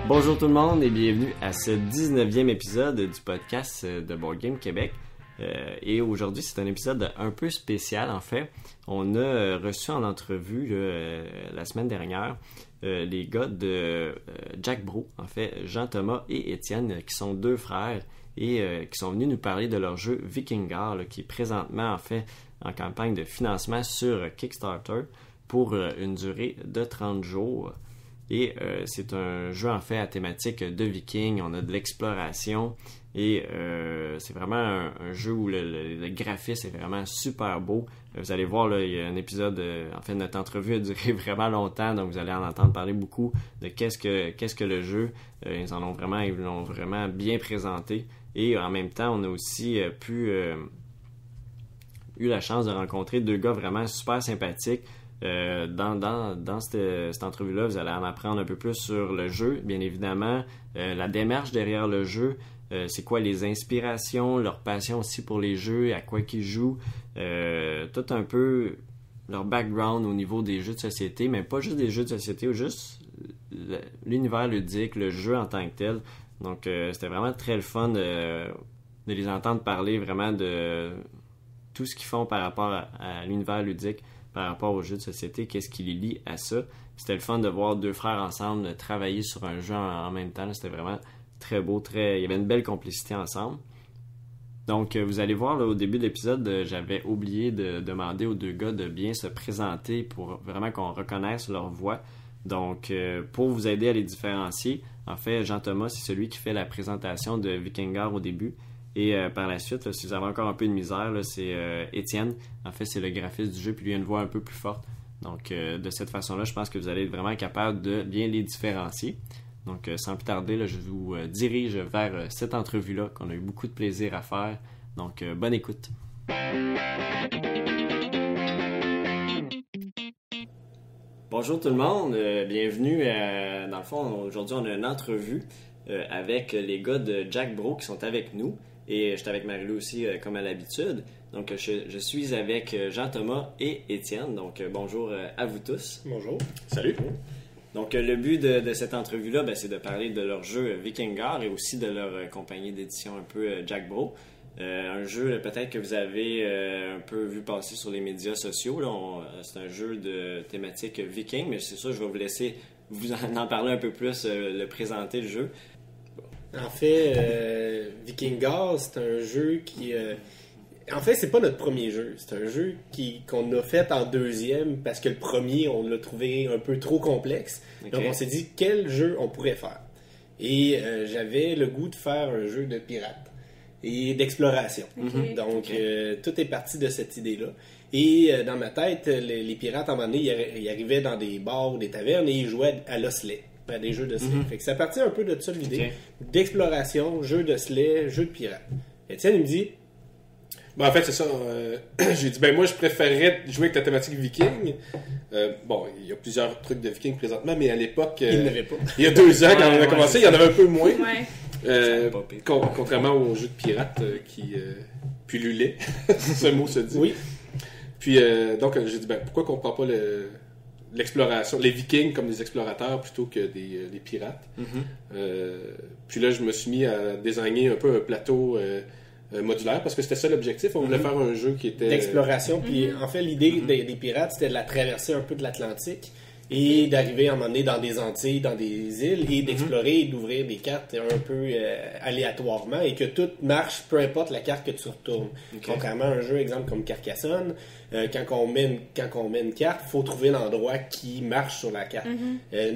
Bonjour tout le monde et bienvenue à ce 19e épisode du podcast de Board Game Québec. Et aujourd'hui, c'est un épisode un peu spécial en fait. On a reçu en entrevue la semaine dernière les gars de Jack Bro, en fait Jean-Thomas et Étienne, qui sont deux frères et qui sont venus nous parler de leur jeu Vikingar, qui est présentement en fait en campagne de financement sur Kickstarter pour une durée de 30 jours. Et c'est un jeu en fait à thématique de viking, on a de l'exploration et c'est vraiment un jeu où le graphisme est vraiment super beau. Vous allez voir, là, il y a un épisode, en fait notre entrevue a duré vraiment longtemps, donc vous allez en entendre parler beaucoup de qu'est-ce que le jeu. Ils l'ont vraiment bien présenté et en même temps on a aussi eu la chance de rencontrer deux gars vraiment super sympathiques. Dans cette entrevue-là, vous allez en apprendre un peu plus sur le jeu, bien évidemment, la démarche derrière le jeu, c'est quoi les inspirations, leur passion aussi pour les jeux, à quoi qu'ils jouent, tout un peu leur background au niveau des jeux de société, mais pas juste des jeux de société, ou juste l'univers ludique, le jeu en tant que tel. Donc c'était vraiment très le fun de les entendre parler vraiment de tout ce qu'ils font par rapport à l'univers ludique, par rapport aux jeux de société, qu'est-ce qui les lie à ça. C'était le fun de voir deux frères ensemble travailler sur un jeu en même temps. C'était vraiment très beau, il y avait une belle complicité ensemble. Donc, vous allez voir, là, au début de l'épisode, j'avais oublié de demander aux deux gars de bien se présenter pour vraiment qu'on reconnaisse leur voix. Donc, pour vous aider à les différencier, en fait, Jean-Thomas, c'est celui qui fait la présentation de Vikingar au début. Et par la suite, là, si vous avez encore un peu de misère, là, c'est Étienne. En fait, c'est le graphiste du jeu, puis lui, il a une voix un peu plus forte. Donc, de cette façon-là, je pense que vous allez être vraiment capable de bien les différencier. Donc, sans plus tarder, là, je vous dirige vers cette entrevue-là qu'on a eu beaucoup de plaisir à faire. Donc, bonne écoute. Bonjour tout le monde, bienvenue. Dans le fond, aujourd'hui, on a une entrevue avec les gars de Jack Bro qui sont avec nous. Et je suis avec Marie-Lou aussi, comme à l'habitude. Donc, je suis avec Jean-Thomas et Étienne. Donc, bonjour à vous tous. Bonjour. Salut. Donc, le but de cette entrevue-là, c'est de parler de leur jeu Vikingar et aussi de leur compagnie d'édition un peu Jack Bro. Un jeu peut-être que vous avez un peu vu passer sur les médias sociaux. Là, c'est un jeu de thématique viking, mais c'est ça, je vais vous laisser vous en parler un peu plus, le présenter le jeu. En fait, Vikingar, c'est un jeu qui... En fait, c'est pas notre premier jeu. C'est un jeu qu'on a fait en deuxième parce que le premier, on l'a trouvé un peu trop complexe. Okay. Donc, on s'est dit quel jeu on pourrait faire. Et j'avais le goût de faire un jeu de pirate et d'exploration. Okay. Donc, tout est parti de cette idée-là. Et dans ma tête, les pirates, à un moment donné, ils arrivaient dans des bars ou des tavernes et ils jouaient à l'osselet. À des jeux de sleigh. Fait que ça partit un peu de ça l'idée d'exploration, jeu de sleigh, jeu de pirate. Étienne, il me dit... En fait, c'est ça. J'ai dit, moi, je préférerais jouer avec la thématique viking. Il y a plusieurs trucs de viking présentement, mais à l'époque... il n'y en avait pas. Il y a 2 ans, quand on a commencé, il y en avait un peu moins. Ouais. Contrairement aux jeux de pirates qui pullulaient. Ce mot se dit. Oui. Puis, donc, j'ai dit, pourquoi qu'on ne prend pas l'exploration, les vikings comme des explorateurs plutôt que des pirates. Puis là, je me suis mis à désigner un peu un plateau modulaire parce que c'était ça l'objectif. On voulait faire un jeu qui était... d'exploration. Puis en fait, l'idée des pirates, c'était de la traverser un peu de l'Atlantique et d'arriver à un moment donné dans des Antilles, dans des îles et d'explorer et d'ouvrir des cartes un peu aléatoirement et que tout marche, peu importe la carte que tu retournes. Contrairement à un jeu, exemple comme Carcassonne, quand on met une carte, il faut trouver l'endroit qui marche sur la carte.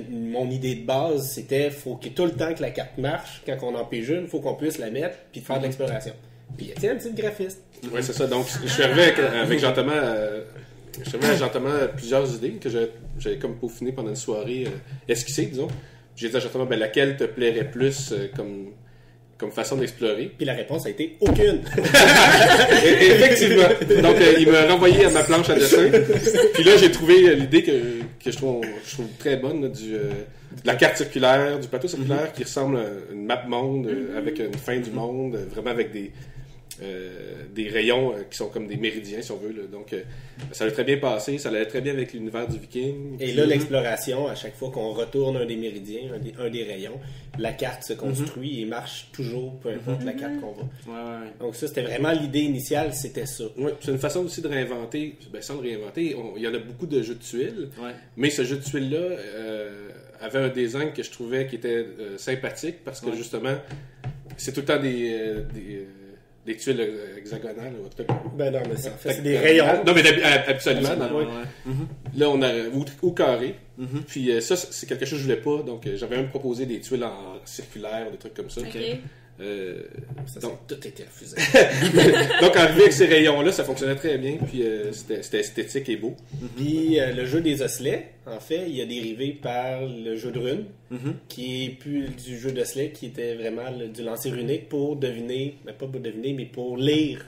Mon idée de base, c'était faut que tout le temps que la carte marche, quand on en pige une, il faut qu'on puisse la mettre puis faire de l'exploration. Puis Étienne, un petit graphiste. Oui, c'est ça. Donc, je suis arrivé avec Jean-Thomas... Je suis arrivé à Jean-Thomas plusieurs idées que j'avais comme peaufinées pendant une soirée esquissée, disons. J'ai dit à Jean-Thomas, laquelle te plairait plus comme façon d'explorer? Puis la réponse a été aucune. Effectivement. Donc, il m'a renvoyé à ma planche à dessin. Puis là, j'ai trouvé l'idée que je trouve très bonne là, de la carte circulaire, du plateau circulaire qui ressemble à une map monde avec une fin du monde, vraiment avec des rayons qui sont comme des méridiens, si on veut. Là. Donc, ça a très bien passé. Ça allait très bien avec l'univers du Viking. Et là, l'exploration, à chaque fois qu'on retourne un des méridiens, un des rayons, la carte se construit et marche toujours, peu importe la carte qu'on va. Donc ça, c'était vraiment l'idée initiale, c'était ça. Oui, c'est une façon aussi de réinventer. Sans le réinventer, il y en a beaucoup de jeux de tuiles. Mais ce jeu de tuiles-là avait un design que je trouvais qui était sympathique parce que justement, c'est tout le temps des tuiles hexagonales. Ben non, mais c'est des rayons. Non, mais absolument. Là, on a ou carré. Puis ça, c'est quelque chose que je voulais pas. Donc, j'avais même proposé des tuiles en circulaire, des trucs comme ça. Donc, tout était refusé. Donc, arrivé avec ces rayons-là, ça fonctionnait très bien. Puis, c'était esthétique et beau. Puis, le jeu des osselets, en fait, il a dérivé par le jeu de runes, qui est plus du jeu d'osselets, qui était vraiment du lancer runique pour deviner, mais pas pour deviner, mais pour lire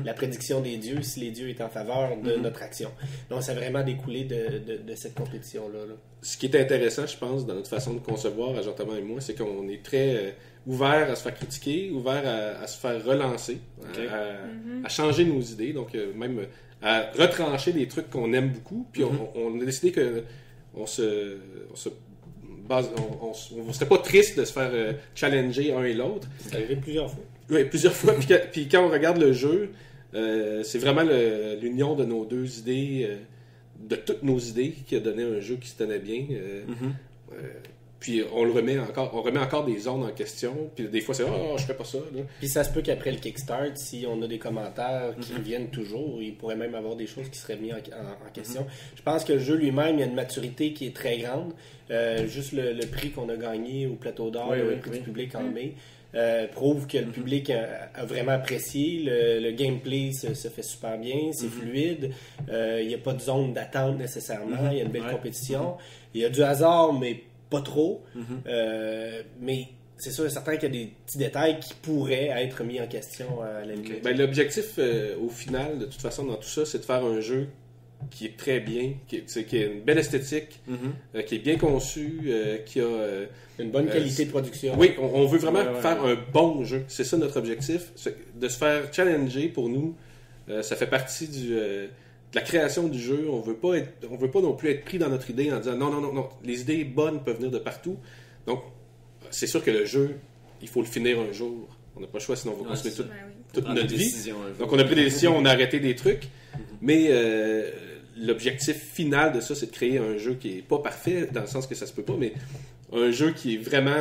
la prédiction des dieux, si les dieux étaient en faveur de notre action. Donc, ça a vraiment découlé de cette compétition-là. Ce qui est intéressant, je pense, dans notre façon de concevoir, Jean-Thomas et moi, c'est qu'on est très ouvert à se faire critiquer, ouvert à se faire relancer, à changer nos idées, donc même à retrancher des trucs qu'on aime beaucoup. Puis on a décidé que on serait pas triste de se faire challenger un et l'autre. C'est arrivé plusieurs fois. Oui, plusieurs fois. Puis quand on regarde le jeu, c'est vraiment l'union de nos deux idées, de toutes nos idées, qui a donné un jeu qui se tenait bien. Puis on remet encore des zones en question. Puis des fois, c'est « Oh, je fais pas ça. » Puis ça se peut qu'après le Kickstart, si on a des commentaires qui reviennent toujours, il pourrait même avoir des choses qui seraient mises en question. Je pense que le jeu lui-même, il y a une maturité qui est très grande. Juste le prix qu'on a gagné au Plateau d'Or, le prix du public en mai, prouve que le public a vraiment apprécié. Le gameplay se fait super bien, c'est fluide. Il n'y a pas de zone d'attente nécessairement. Il y a une belle compétition. Il y a du hasard, mais pas trop. Mais c'est sûr et certain qu'il y a des petits détails qui pourraient être mis en question à la limite. Ben, l'objectif, au final, de toute façon, dans tout ça, c'est de faire un jeu qui est très bien, qui a une belle esthétique, qui est bien conçu, qui a une bonne qualité de production. Oui, on veut vraiment faire un bon jeu. C'est ça notre objectif, de se faire challenger pour nous. Ça fait partie de la création du jeu. On veut pas non plus être pris dans notre idée en disant non, les idées bonnes peuvent venir de partout. Donc, c'est sûr que le jeu, il faut le finir un jour. On n'a pas le choix, sinon on va construire toute notre vie. Donc, on a pris des décisions, on a arrêté des trucs. Mais l'objectif final de ça, c'est de créer un jeu qui est pas parfait, dans le sens que ça se peut pas, mais un jeu qui est vraiment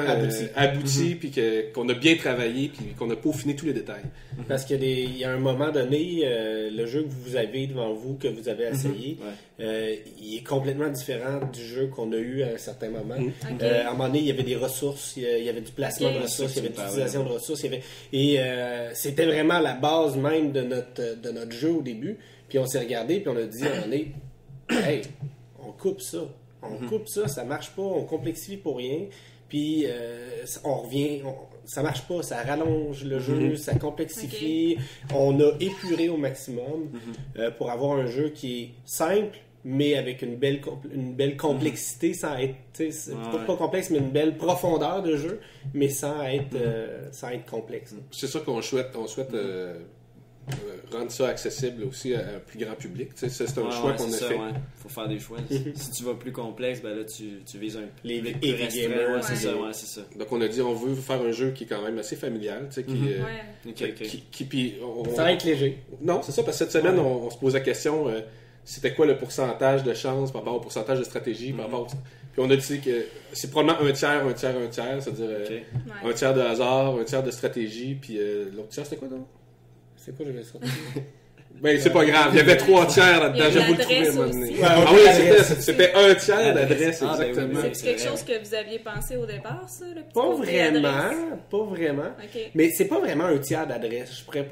abouti puis qu'on a bien travaillé, puis qu'on a peaufiné tous les détails. Parce qu'il y a un moment donné, le jeu que vous avez devant vous, que vous avez essayé, il est complètement différent du jeu qu'on a eu à un certain moment. À un moment donné, il y avait des ressources, il y avait du placement de ressources, il y avait de l'utilisation de ressources, c'était vraiment la base même de notre jeu au début. Puis on s'est regardé, puis on a dit à un moment donné, hey, on coupe ça. On coupe ça, ça marche pas, on complexifie pour rien. Puis on revient, ça marche pas, ça rallonge le jeu, ça complexifie. On a épuré au maximum pour avoir un jeu qui est simple, mais avec une belle complexité, sans être, peut-être pas complexe, mais une belle profondeur de jeu, mais sans être complexe. C'est ça qu'on souhaite. On souhaite rendre ça accessible aussi à un plus grand public. C'est un choix qu'on a fait. Faut faire des choix. Si tu vas plus complexe, ben là, tu vises un les plus gamers. C'est ça. Donc, on a dit, on veut faire un jeu qui est quand même assez familial, Ça va être léger. Non, c'est ça, parce que cette semaine, on se pose la question, c'était quoi le pourcentage de chance par rapport au pourcentage de stratégie, par rapport Puis on a dit que c'est probablement un tiers, c'est-à-dire un tiers de hasard, un tiers de stratégie, puis l'autre tiers, c'était quoi, donc? C'est quoi, j'avais ça? Ben, c'est pas grave. Il y avait 3 tiers là-dedans. J'ai voulu trouver à un moment donné. Ah oui, c'était un tiers d'adresse, exactement. C'est quelque chose que vous aviez pensé au départ, ça? Pas vraiment. Okay. Mais c'est pas vraiment un tiers d'adresse. Je serais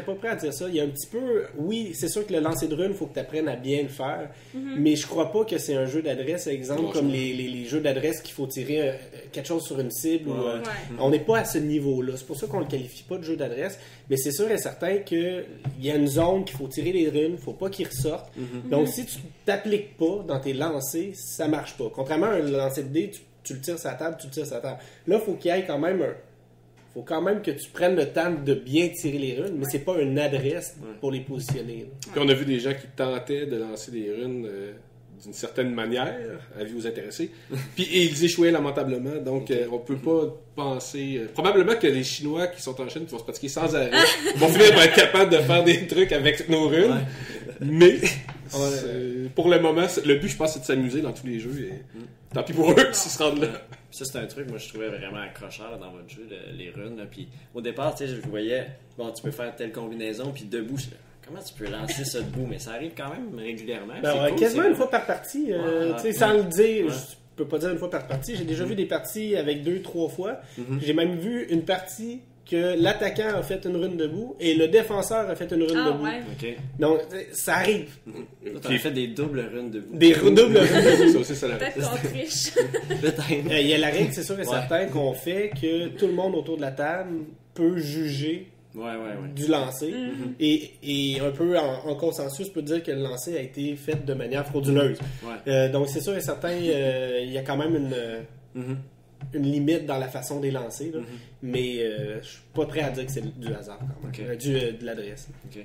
pas prêt à dire ça. Il y a un petit peu... Oui, c'est sûr que le lancer de rune, il faut que tu apprennes à bien le faire. Mais je crois pas que c'est un jeu d'adresse, exemple, comme les jeux d'adresse qu'il faut tirer quelque chose sur une cible. On n'est pas à ce niveau-là. C'est pour ça qu'on le qualifie pas de jeu d'adresse. Mais c'est sûr et certain qu'il y a une zone qu'il faut tirer les runes, faut pas qu'ils ressortent. Donc, si tu t'appliques pas dans tes lancers, ça marche pas. Contrairement à un lancer de dés, tu le tires sur la table, Là, il faut qu'il y ait quand même faut quand même que tu prennes le temps de bien tirer les runes, mais c'est pas une adresse pour les positionner. Là. Puis on a vu des gens qui tentaient de lancer des runes d'une certaine manière, avis-vous intéressés, puis ils échouaient lamentablement, donc on peut pas penser... probablement que les Chinois qui sont en Chine, qui vont se pratiquer sans arrêt, vont finir par être capables de faire des trucs avec nos runes, mais pour le moment, le but, je pense, c'est de s'amuser dans tous les jeux, et tant pis pour eux s'ils se rendent là. Ça, c'est un truc, moi, je trouvais vraiment accrocheur dans votre jeu, les runes. Là. Puis au départ, tu sais, je voyais, bon, tu peux faire telle combinaison, puis debout, je comment tu peux lancer ça debout? Mais ça arrive quand même régulièrement. Ben, quasiment une fois par partie. Tu sais, sans le dire, je peux pas dire une fois par partie. J'ai déjà vu des parties avec 2-3 fois. J'ai même vu une partie que l'attaquant a fait une rune debout et le défenseur a fait une rune debout. Ouais. OK. Donc, ça arrive. Tu as fait des doubles runes debout. Des doubles runes. Ça aussi, ça Peut-être qu'on triche. Peut-être. Il y a la règle, c'est sûr et certain, qu'on fait que tout le monde autour de la table peut juger Ouais. du lancer et un peu en consensus peut dire que le lancer a été fait de manière frauduleuse. Ouais. Donc c'est sûr et certain, il y a quand même une limite dans la façon des lancers, là. Mais je suis pas prêt à dire que c'est du hasard quand même. De l'adresse. OK.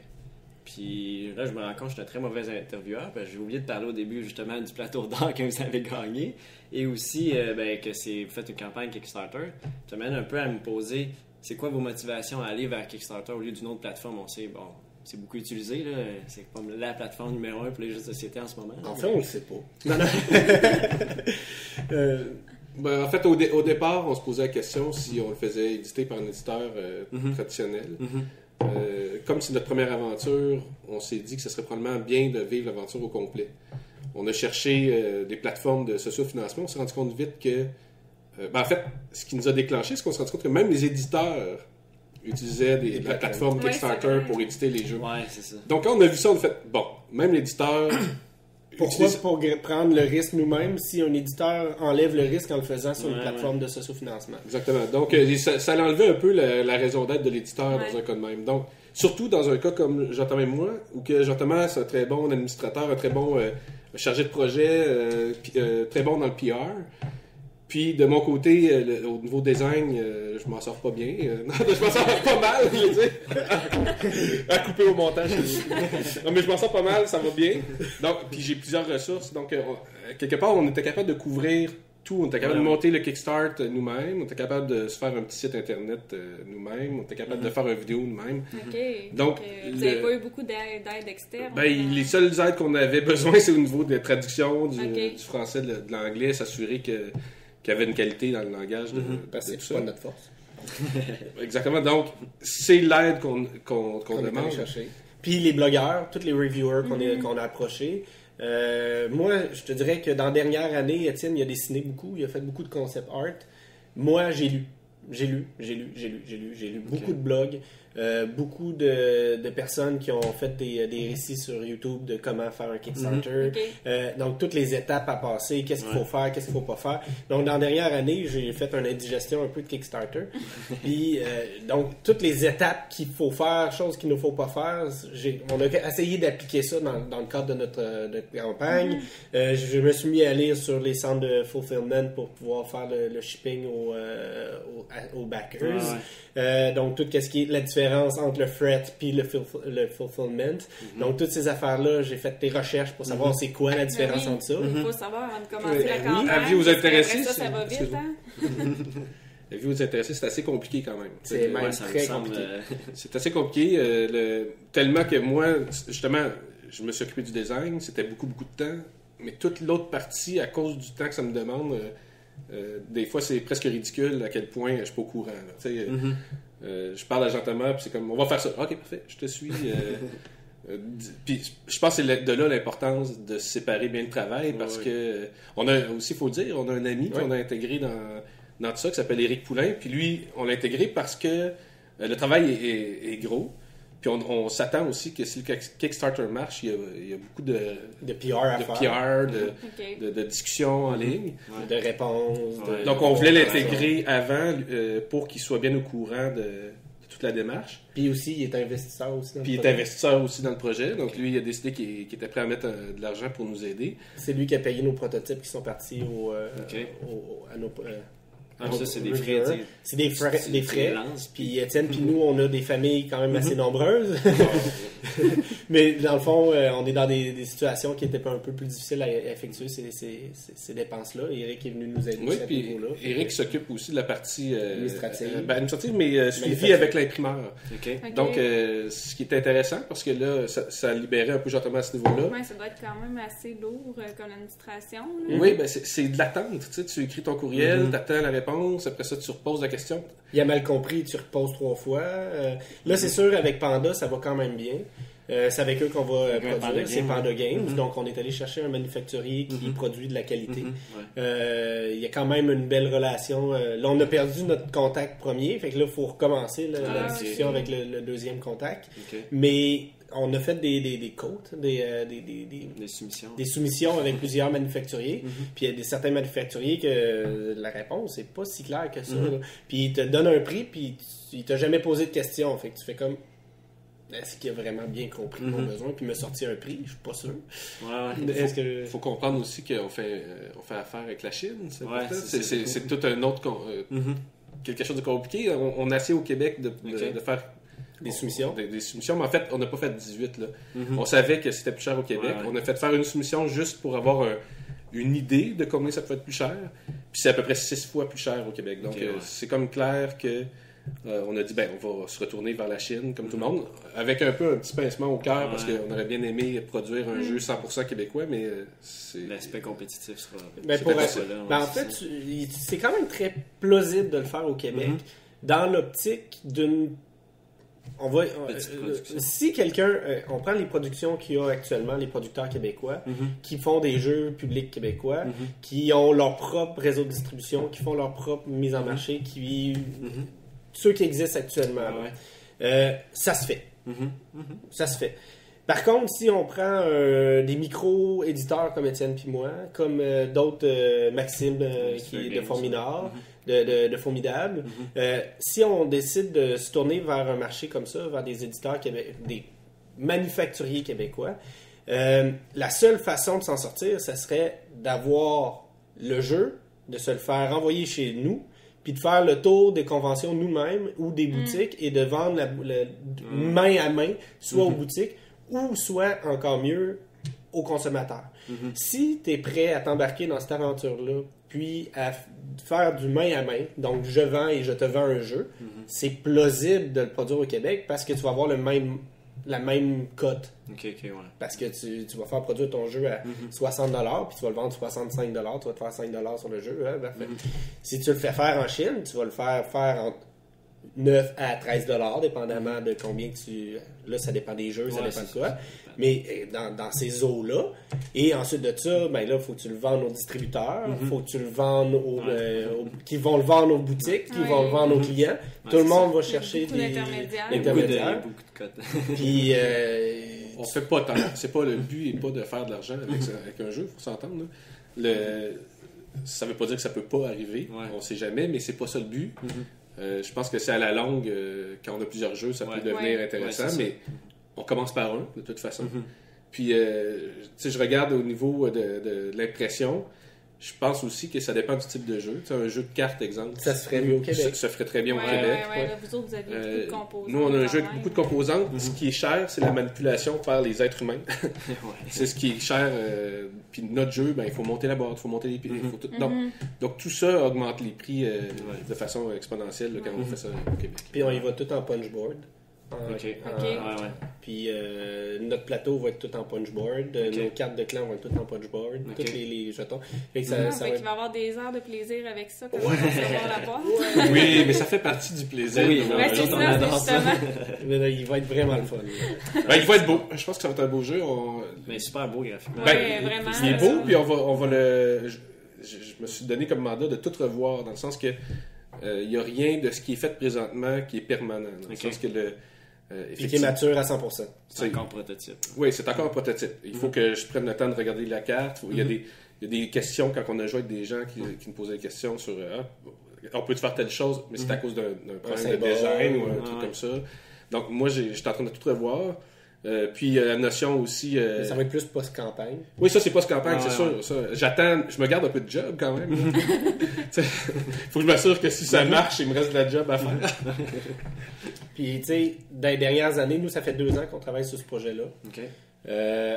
Puis là, je me rends compte que je suis un très mauvais intervieweur. J'ai oublié de parler au début justement du plateau d'or que vous avez gagné. Et aussi que vous faites une campagne Kickstarter. Ça m'amène un peu à me poser, c'est quoi vos motivations à aller vers Kickstarter au lieu d'une autre plateforme? On sait, bon, c'est beaucoup utilisé, là. C'est comme la plateforme numéro 1 pour les jeux de société en ce moment. En fait, on le sait pas. Ben, en fait, au départ, on se posait la question si on le faisait éditer par un éditeur traditionnel. Comme c'est notre première aventure, on s'est dit que ce serait probablement bien de vivre l'aventure au complet. On a cherché des plateformes de sociofinancement. On s'est rendu compte vite que... en fait, ce qui nous a déclenché, c'est qu'on s'est rendu compte que même les éditeurs utilisaient la plateforme Kickstarter pour éditer les jeux. Ouais, c'est ça. Donc, quand on a vu ça, on a fait, bon, même l'éditeur... Pourquoi pour prendre le risque nous-mêmes si un éditeur enlève le risque en le faisant sur une plateforme de sociofinancement? Exactement. Donc, ça a enlevé un peu la raison d'être de l'éditeur dans un cas de même. Donc, surtout dans un cas comme Jean-Thomas et moi, où que Jean-Thomas c'est un très bon administrateur, un très bon chargé de projet, très bon dans le PR. Puis, de mon côté, au niveau design, je m'en sors pas bien. Je m'en sors pas mal, je veux dire. À couper au montage. Non, mais je m'en sors pas mal, ça va bien. Donc, puis j'ai plusieurs ressources. Donc, quelque part, on était capable de couvrir tout. On était capable de monter le Kickstart nous-mêmes. On était capable de se faire un petit site Internet nous-mêmes. On était capable de faire une vidéo nous-mêmes. OK. Donc, vous n'avez pas eu beaucoup d'aide externe? Les seules aides qu'on avait besoin, c'est au niveau de la traduction du français de l'anglais, s'assurer qu'il y avait une qualité dans le langage Parce que tout c'est ça. pas notre force. Exactement. Donc, c'est l'aide qu'on demande. Chercher. Puis les blogueurs, tous les reviewers qu'on a approchés. Moi, je te dirais que dans la dernière année, Étienne, il a dessiné beaucoup, il a fait beaucoup de concept art. Moi, j'ai lu beaucoup de blogs, beaucoup de personnes qui ont fait des récits sur YouTube de comment faire un Kickstarter. Donc, toutes les étapes à passer, qu'est-ce qu'il faut faire, qu'est-ce qu'il faut pas faire. Donc, dans la dernière année, j'ai fait une indigestion un peu de Kickstarter. Puis, donc, toutes les étapes qu'il faut faire, choses qu'il ne faut pas faire, on a essayé d'appliquer ça dans le cadre de notre campagne. Je me suis mis à lire sur les centres de fulfillment pour pouvoir faire le shipping aux backers. Donc, tout ce qui est la différence entre le fret puis le fulfillment. Donc, toutes ces affaires-là, j'ai fait des recherches pour savoir c'est quoi la différence entre ça. Il faut savoir avant de commencer la campagne. Aviez-vous intéressé? Ça va vite, hein? Aviez-vous vous intéresser? C'est assez compliqué quand même. C'est même très compliqué. C'est assez compliqué, tellement que moi, justement, je me suis occupé du design, c'était beaucoup de temps, mais toute l'autre partie, à cause du temps que ça me demande, des fois c'est presque ridicule à quel point je suis pas au courant. Je parle à Jean-Thomas, puis c'est comme, on va faire ça. Ok, parfait, je te suis. Puis je pense que c'est de là l'importance de séparer bien le travail, parce que on a aussi, il faut le dire, on a un ami qu'on a intégré dans tout ça, qui s'appelle Éric Poulain, puis lui, on l'a intégré parce que le travail est gros. Puis on s'attend aussi que si le Kickstarter marche, il y a beaucoup de PR à faire. De discussions en ligne. De réponses. Donc on voulait l'intégrer avant pour qu'il soit bien au courant de toute la démarche. Puis aussi, il est investisseur aussi dans le projet. Donc lui, il a décidé qu'il était prêt à mettre de l'argent pour nous aider. C'est lui qui a payé nos prototypes qui sont partis Ah, ça, c'est des on frais, veut un. tu sais. C'est des frais. C'est Des frais. lance, Puis Étienne, puis nous, on a des familles quand même assez nombreuses. Mais dans le fond, on est dans des situations qui étaient un peu plus difficiles à effectuer ces dépenses-là. Eric est venu nous aider Oui, à ce puis niveau-là. Eric s'occupe aussi de la partie Administrative. mais suivi Manufacture. avec l'imprimeur. OK. Ok. Donc, ce qui est intéressant, parce que là, ça libérait un peu justement à ce niveau-là. Ouais, ça doit être quand même assez lourd comme administration. Là. Oui, ben c'est de l'attente. Tu sais, tu écris ton courriel, t'attends la réponse, après ça, tu reposes la question. Il a mal compris, tu reposes 3 fois. Là, c'est sûr, avec Panda, ça va quand même bien. C'est avec eux qu'on va Panda produire, c'est Games, Panda ouais. Games. Donc, on est allé chercher un manufacturier qui produit de la qualité. Ouais. Il y a quand même une belle relation. Là, on a perdu notre contact premier, fait que là, il faut recommencer la discussion avec le deuxième contact. OK. Mais on a fait des quotes, Des soumissions. des soumissions avec plusieurs manufacturiers. Puis il y a certains manufacturiers que la réponse n'est pas si claire que ça. Là. Puis ils te donnent un prix, puis il t'a jamais posé de questions. Fait que tu fais comme, est-ce qu'il a vraiment bien compris mon besoin, puis me sorti un prix? Je suis pas sûr. Ouais. Est-ce que... Il faut comprendre aussi qu'on fait affaire avec la Chine. C'est Ouais, important. c'est ça. C'est tout un autre... quelque chose de compliqué. On a essayé au Québec de faire... Des soumissions? Des soumissions, mais en fait, on n'a pas fait 18. Là. On savait que c'était plus cher au Québec. Ouais. On a fait faire une soumission juste pour avoir une idée de combien ça peut être plus cher. Puis c'est à peu près 6 fois plus cher au Québec. Donc, c'est comme clair que on a dit, on va se retourner vers la Chine, comme tout le monde, avec un petit pincement au cœur, parce qu'on aurait bien aimé produire un jeu 100% québécois, mais c'est... L'aspect compétitif sera... En fait, c'est quand même très plausible de le faire au Québec, dans l'optique d'une... si quelqu'un, on prend les productions qu'il y a actuellement, les producteurs québécois, qui font des jeux publics québécois, qui ont leur propre réseau de distribution, qui font leur propre mise en marché, ceux qui existent actuellement, ça se fait. Ça se fait. Par contre, si on prend des micro-éditeurs comme Étienne puis moi, comme d'autres, Maxime qui est de Forminard, de Formidable, si on décide de se tourner vers un marché comme ça, vers des éditeurs des manufacturiers québécois, la seule façon de s'en sortir, ça serait d'avoir le jeu, de se le faire envoyer chez nous, puis de faire le tour des conventions nous-mêmes ou des boutiques et de vendre main à main, soit aux boutiques ou soit, encore mieux, aux consommateurs. Si tu es prêt à t'embarquer dans cette aventure-là, puis à faire du main à main, donc je vends et je te vends un jeu, c'est plausible de le produire au Québec parce que tu vas avoir la même cote. OK, ouais. Parce que tu vas faire produire ton jeu à 60$, puis tu vas le vendre 65$, tu vas te faire 5$ sur le jeu. Hein, parfait. Si tu le fais faire en Chine, tu vas le faire entre 9 à 13$, dépendamment de combien que tu... Là, ça dépend des jeux, ça dépend de quoi. Mais dans ces eaux-là, et ensuite de ça, là, il faut que tu le vendes aux distributeurs, il faut que tu le vendes qui vont le vendre aux boutiques, qui vont le vendre aux clients. Tout le monde va chercher beaucoup des d'intermédiaires. Beaucoup de cotes. Puis... On fait pas tant. C'est pas le but et pas de faire de l'argent avec un jeu, faut s'entendre. Ça veut pas dire que ça peut pas arriver. On sait jamais, mais c'est pas ça le but. Je pense que c'est à la longue, quand on a plusieurs jeux, ça peut devenir intéressant, mais on commence par un, de toute façon. Puis, je regarde au niveau de l'impression. Je pense aussi que ça dépend du type de jeu. Tu sais, un jeu de cartes, exemple. Ça se ferait mieux au Québec. Ça ferait très bien au Québec. Là, vous autres, vous avez beaucoup de composantes. Nous, on a un jeu avec beaucoup de composantes. Ce qui est cher, c'est la manipulation par les êtres humains. C'est ce qui est cher. Puis notre jeu, il faut monter la boîte, il faut monter les pieds. Donc, tout ça augmente les prix de façon exponentielle là, quand on fait ça au Québec. Puis on y va tout en punchboard. Puis notre plateau va être tout en punchboard. Nos cartes de clan vont être toutes en punchboard. Tous les jetons. Fait que ça Il va y avoir des heures de plaisir avec ça quand on va recevoir la boîte. Oui, mais ça fait partie du plaisir. C'est ça, justement. Il va être vraiment le fun. Il va être beau. Je pense que ça va être un beau jeu. Mais super beau graphiquement. Vraiment. Il est beau, puis on va le... Je me suis donné comme mandat de tout revoir, dans le sens que il n'y a rien de ce qui est fait présentement qui est permanent. Dans le sens que Puis qui est mature à 100%. C'est encore un prototype. Oui, c'est encore un prototype. Il faut que je prenne le temps de regarder la carte. Il y a des questions quand on a joué avec des gens qui nous posaient des questions sur on peut faire telle chose, mais c'est à cause d'un problème de design ou un truc comme ça. Donc moi, j'étais en train de tout revoir. Puis la notion aussi... Ça va être plus post-campagne. Oui, ça, c'est post-campagne, c'est ouais. sûr. Ça. J'attends, je me garde un peu de job quand même. Faut que je m'assure que si ça marche, il me reste de la job à faire. Puis, tu sais, dans les dernières années, nous, ça fait 2 ans qu'on travaille sur ce projet-là. OK.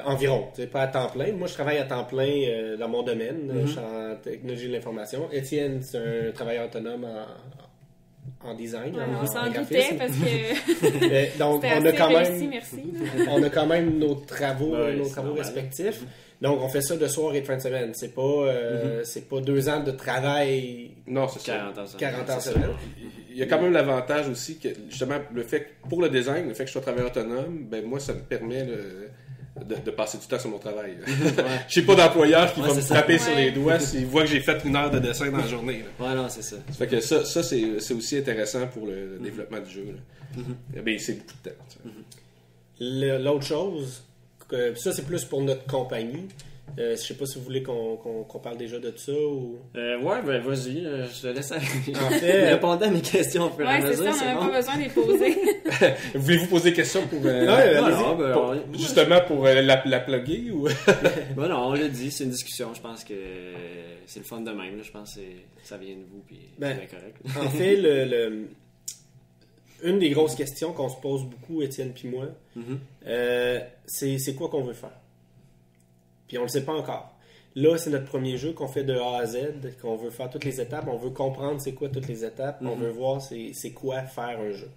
Environ, tu sais, pas à temps plein. Moi, je travaille à temps plein dans mon domaine. Je suis en technologie de l'information. Étienne, c'est un travailleur autonome en design. Ouais, en on s'en graphisme. doutait parce que Donc, c'était on a assez quand réussi, même... merci. on a quand même nos travaux, Ouais, c'est normal. respectifs. Donc, on fait ça de soir et de fin de semaine. C'est pas 2 ans de travail, Non, c'est ça. 40 ans. 40 ans c'est semaine. Il y a quand même l'avantage aussi que, justement, le fait que, pour le design, le fait que je sois travailleur autonome, ben moi, ça me permet de passer du temps sur mon travail. J'ai pas d'employeur qui va me c'est ça. frapper sur Ouais. les doigts s'il voit que j'ai fait 1 heure de dessin dans la journée. Là. Ouais, non, c'est ça. Ça fait que ça c'est aussi intéressant pour le développement du jeu. Là. Eh bien, c'est beaucoup de temps. Tu sais. L'autre chose, ça c'est plus pour notre compagnie. Je sais pas si vous voulez qu'on parle déjà de ça ou... Ouais, ben vas-y, je te laisse aller. En fait, Répondez à mes questions au fur et à Ouais, c'est mesure, ça, on n'a bon? même pas besoin de les poser. Voulez-vous poser des questions pour... Non, ben, justement pour la plugger ou... ben non, on l'a dit, c'est une discussion. Je pense que c'est le fun de même. Là. Je pense que ça vient de vous, puis Ben, c'est bien correct. en fait, une des grosses questions qu'on se pose beaucoup, Étienne puis moi, c'est quoi qu'on veut faire. Puis on le sait pas encore. Là, c'est notre premier jeu qu'on fait de A à Z, qu'on veut faire toutes les étapes, on veut comprendre c'est quoi toutes les étapes, on veut voir c'est quoi faire un jeu.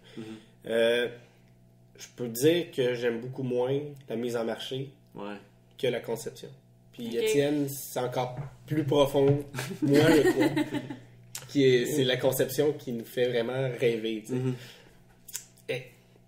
Je peux dire que j'aime beaucoup moins la mise en marché Ouais. que la conception. Puis Ok. Étienne, c'est encore plus profond, moi je crois, c'est la conception qui nous fait vraiment rêver. Tu sais. Et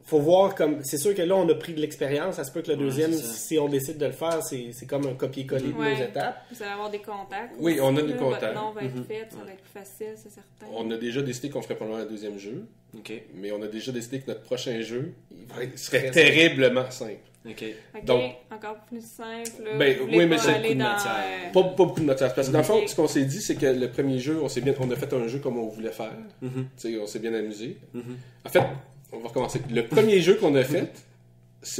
faut voir comme. C'est sûr que là, on a pris de l'expérience. Ça se peut que le deuxième, c'est ça. si on décide de le faire, c'est comme un copier-coller de Ouais. nos étapes. Vous allez avoir des contacts. Oui, aussi, on a des là. contacts. Votre nom va être fait, ça va être plus facile, c'est certain. On a déjà décidé qu'on ferait probablement un deuxième jeu, OK. mais on a déjà décidé que notre prochain jeu Il va être serait très terriblement simple. OK. Ok, donc- encore plus simple. Là. Ben, Vous voulez oui, mais pas c'est aller beaucoup de dans, matière. Pas beaucoup de matière. Parce que dans le fond, Ok. ce qu'on s'est dit, c'est que le premier jeu, on a fait un jeu comme on voulait faire. Tu sais, on s'est bien amusé. En fait, on va recommencer. Le premier jeu qu'on a fait,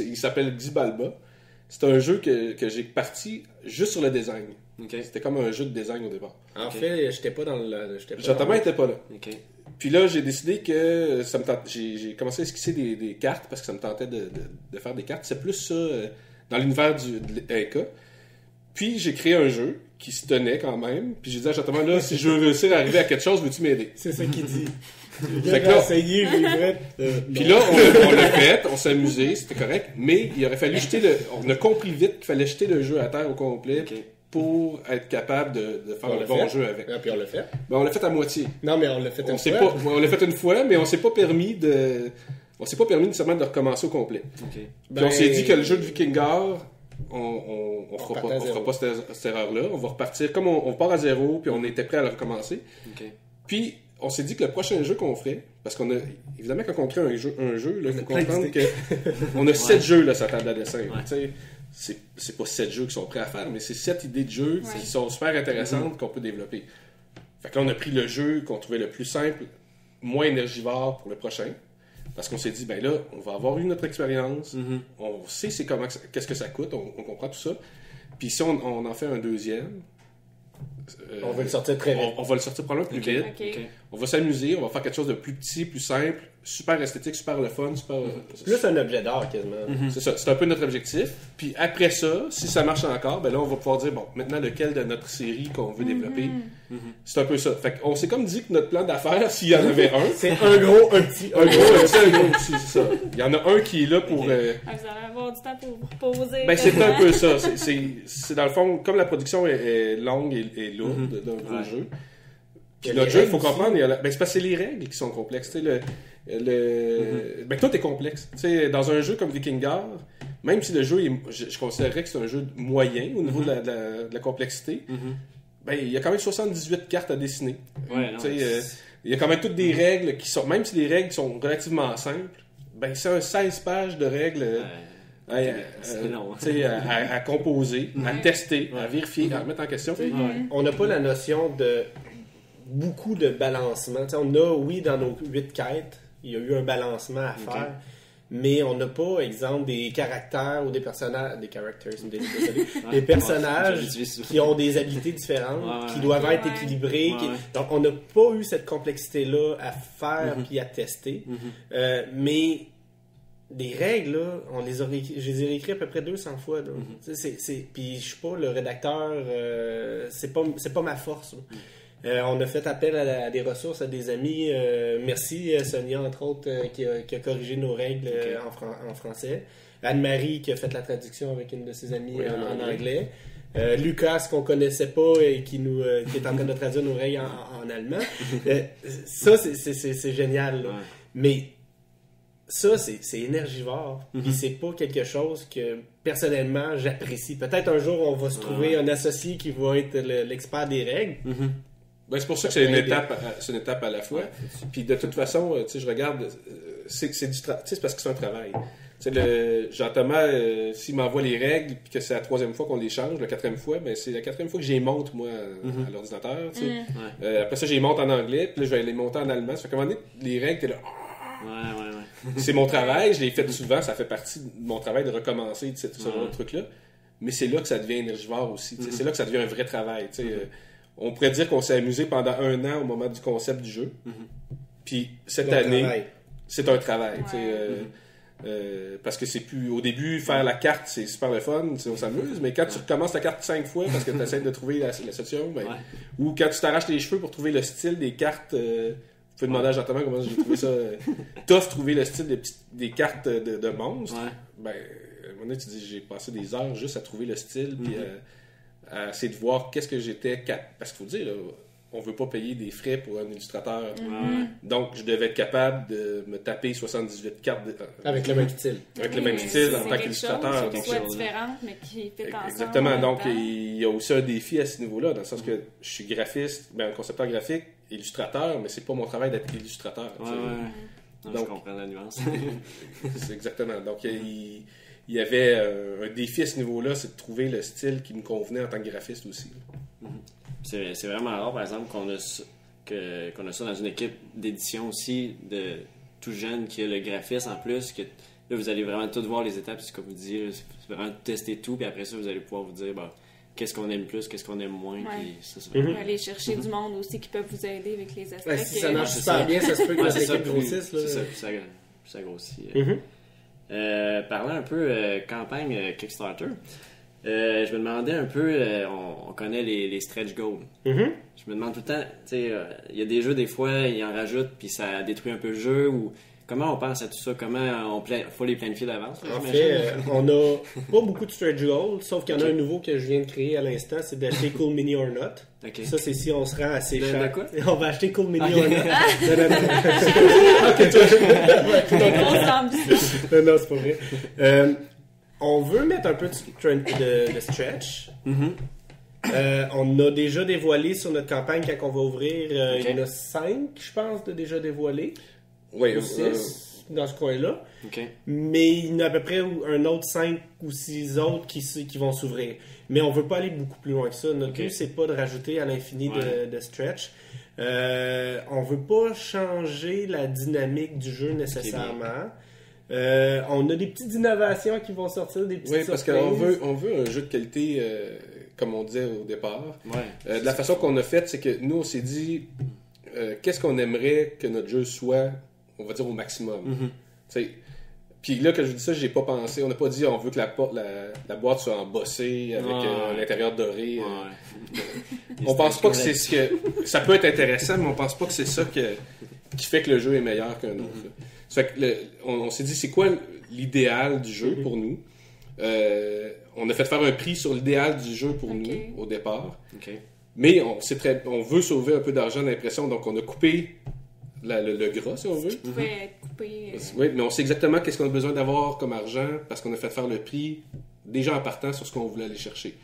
il s'appelle Dibalba. C'est un jeu que j'ai parti juste sur le design. OK. C'était comme un jeu de design au départ. En fait, j'étais pas dans le. Jean-Thomas n'était pas là. OK. Puis là, j'ai décidé que ça me tentait, j'ai commencé à esquisser des cartes parce que ça me tentait de faire des cartes. C'est plus ça dans l'univers de l'Inca. Puis j'ai créé un jeu qui se tenait quand même. Puis j'ai dit à Jean-Thomas, là, si je veux réussir à arriver à quelque chose, veux-tu m'aider? C'est ça qu'il dit. Fait que là- essayé, j'ai fait. Puis là, on l'a fait, on s'est amusé, c'était correct. Mais il aurait fallu on a compris vite qu'il fallait jeter le jeu à terre au complet OK. pour être capable de faire On un l'a bon fait. jeu avec. Ah, puis on l'a fait. Ben, on l'a fait à moitié. Non, mais on l'a fait On une s'est fois. pas, on l'a fait une fois, mais on s'est pas permis nécessairement de recommencer au complet. OK. Puis Ben, on s'est dit que le jeu de Vikingar, on fera repartait à zéro. pas cette erreur-là. On va repartir comme on part à zéro, puis on était prêt à le recommencer. OK. Puis on s'est dit que le prochain jeu qu'on ferait, parce qu'on a évidemment quand on crée un jeu, il faut plein comprendre d'idées. qu'on a 7 jeux là, sur la table à dessin. Ouais. Tu sais, c'est pas 7 jeux qui sont prêts à faire, mais c'est 7 idées de jeux Ouais. qui sont super intéressantes qu'on peut développer. Fait que là, on a pris le jeu qu'on trouvait le plus simple, moins énergivore pour le prochain. Parce qu'on s'est dit, ben là, on va avoir eu notre expérience, on sait qu'est-ce que ça coûte, on comprend tout ça. Puis si on en fait un deuxième, On va le sortir très vite. on va le sortir probablement plus vite. Ok. OK. On va s'amuser, on va faire quelque chose de plus petit, plus simple, super esthétique, super le fun, super... Plus un objet d'art quasiment. C'est ça, c'est un peu notre objectif. Puis après ça, si ça marche encore, ben là, on va pouvoir dire, bon, maintenant, lequel de notre série qu'on veut développer, c'est un peu ça. Fait qu'on s'est comme dit que notre plan d'affaires, s'il y en avait un, C'est un gros, un petit, un gros, un gros aussi, c'est ça. Il y en a un qui est là pour... Ah, vous allez avoir du temps pour vous reposer. Ben, c'est un peu ça. C'est dans le fond, comme la production est longue et lourde d'un gros Ouais. jeu. Il y Puis a notre les jeu, il règles faut aussi. comprendre, ben, c'est parce que c'est les règles qui sont complexes. Tu sais, ben, tout est complexe. Tu sais, dans un jeu comme Vikingar, même si le jeu, je considérerais que c'est un jeu moyen au niveau de la complexité, ben, il y a quand même 78 cartes à dessiner. Ouais, non, Tu sais, il y a quand même toutes des règles qui sont, même si les règles sont relativement simples, ben, c'est un 16 pages de règles. c'est long. Tu sais, à composer, à tester, à vérifier, à remettre en question. Ouais. On n'a pas la notion de beaucoup de balancement. Tu sais, on a, oui, dans nos 8 quêtes, il y a eu un balancement à faire. mais on n'a pas, exemple, des caractères ou des personnages, des personnages qui ont des habiletés différentes, qui doivent être équilibrés. Donc, on n'a pas eu cette complexité-là à faire puis à tester. Mais des règles, là, je les ai réécrites à peu près 200 fois. Là. Puis je suis pas le rédacteur, c'est pas ma force. On a fait appel à des ressources, à des amis. Merci Sonia, entre autres, qui a corrigé nos règles en français. Anne-Marie qui a fait la traduction avec une de ses amies en anglais. Lucas qu'on connaissait pas et qui est en train de traduire nos règles en allemand. Ça, c'est génial. Là. Mais ça, c'est énergivore. Puis c'est pas quelque chose que, personnellement, j'apprécie. Peut-être un jour, on va se trouver un associé qui va être l'expert des règles. Ben, c'est pour ça que c'est une étape à la fois. Puis de toute façon, tu sais, je regarde, c'est parce que c'est un travail. Tu sais, Jean-Thomas, s'il m'envoie les règles, puis que c'est la 3e fois qu'on les change, la 4e fois, ben c'est la 4e fois que j'y monte, moi, à l'ordinateur. Tu sais. Après ça, j'y monte en anglais, puis là, je vais les monter en allemand. Ça fait qu'à un moment donné, les règles, t'es là... C'est mon travail, je l'ai fait souvent, ça fait partie de mon travail de recommencer ce genre de truc-là. Mais c'est là que ça devient énergivore aussi. C'est là que ça devient un vrai travail. On pourrait dire qu'on s'est amusé pendant 1 an au moment du concept du jeu. Puis cette année, c'est un travail. Parce que c'est plus... Au début, faire la carte, c'est super le fun, on s'amuse. Mais quand tu recommences la carte 5 fois parce que tu essaies de trouver la solution, ou quand tu t'arraches les cheveux pour trouver le style des cartes... Tu peux demander à Jean-Thomas comment j'ai trouvé ça. Tough trouver le style des cartes de monstres. Ben, à un moment donné, tu dis, j'ai passé des heures juste à trouver le style, puis à essayer de voir qu'est-ce que j'étais. Parce qu'il faut dire, là, on veut pas payer des frais pour un illustrateur. Donc, je devais être capable de me taper 78 cartes. Avec le même style. Avec le même style en tant qu'illustrateur. Qui soit différente, mais qui fait ensemble. Exactement. Donc, il y a aussi un défi à ce niveau-là, dans le sens que je suis graphiste, concepteur graphique, illustrateur, mais c'est pas mon travail d'être illustrateur. Donc, je comprends la nuance. C'est exactement. Donc, il y avait un défi à ce niveau-là, c'est de trouver le style qui me convenait en tant que graphiste aussi. C'est vraiment rare, par exemple, qu'on a ça dans une équipe d'édition aussi, de tout jeune, qui a le graphiste en plus, que là, vous allez vraiment tout voir les étapes, c'est comme vous disiez, c'est vraiment tester tout, puis après ça, vous allez pouvoir vous dire, qu'est-ce qu'on aime plus, qu'est-ce qu'on aime moins. Puis ça, c'est vraiment... Aller chercher du monde aussi qui peuvent vous aider avec les aspects. Si ça marche super bien, ça se peut que notre équipe grossisse. C'est ça grossit. Parlant un peu campagne Kickstarter, je me demandais un peu, on connaît les stretch goals. Je me demande tout le temps, tu sais, il y a des jeux, des fois, ils en rajoutent, puis ça détruit un peu le jeu, ou... Comment on pense à tout ça? Comment faut les planifier d'avance? En fait, on n'a pas beaucoup de stretch goals, sauf qu'il y en a un nouveau que je viens de créer à l'instant, c'est d'acheter Cool Mini or Not. Ça, c'est si on se rend assez cher. On va acheter Cool Mini or Not. Non, c'est pas vrai. On veut mettre un peu de stretch. On a déjà dévoilé sur notre campagne quand on va ouvrir. Il y en a 5, je pense, de déjà dévoilés. Oui, 6 dans ce coin-là. Mais il y en a à peu près un autre 5 ou 6 autres qui vont s'ouvrir. Mais on veut pas aller beaucoup plus loin que ça. Notre but, c'est pas de rajouter à l'infini de stretch. On veut pas changer la dynamique du jeu nécessairement. On a des petites innovations qui vont sortir, des petites parce surprises. qu'on veut un jeu de qualité, comme on disait au départ. De la façon qu'on a fait, c'est que nous, on s'est dit, qu'est-ce qu'on aimerait que notre jeu soit, on va dire, au maximum. Puis là, quand je dis ça, j'ai pas pensé. On n'a pas dit on veut que la boîte soit embossée avec l'intérieur doré. On pense pas que c'est ce que... Ça peut être intéressant, mais on pense pas que c'est ça qui fait que le jeu est meilleur qu'un autre. Ça fait que on s'est dit, c'est quoi l'idéal du jeu pour nous? On a fait faire un prix sur l'idéal du jeu pour nous au départ. Mais on veut sauver un peu d'argent d'impression, donc on a coupé le gras, si on veut. Oui, mais on sait exactement qu'est-ce qu'on a besoin d'avoir comme argent parce qu'on a fait faire le prix déjà en partant sur ce qu'on voulait aller chercher.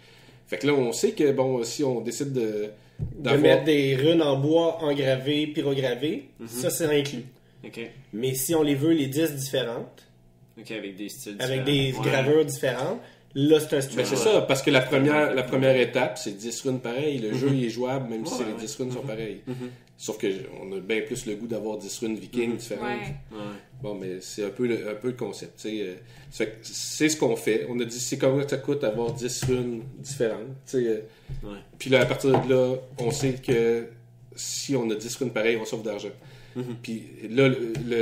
Fait que là, on sait que, si on décide de mettre des runes en bois engravées, pyrogravées, ça, c'est inclus. Mais si on les veut les 10 différentes, avec des styles avec différents. des gravures différentes, là, c'est un stretch Ben, c'est ça, parce que la première étape, c'est 10 runes pareilles. Le jeu, il est jouable, même si les 10 runes sont pareilles. Sauf qu'on a bien plus le goût d'avoir 10 runes vikings différentes. Ouais. Bon, mais c'est un peu le concept. C'est ce qu'on fait. On a dit, c'est combien ça coûte d'avoir 10 runes différentes. Puis là, à partir de là, on sait que si on a 10 runes pareilles, on sauve d'argent. Puis là,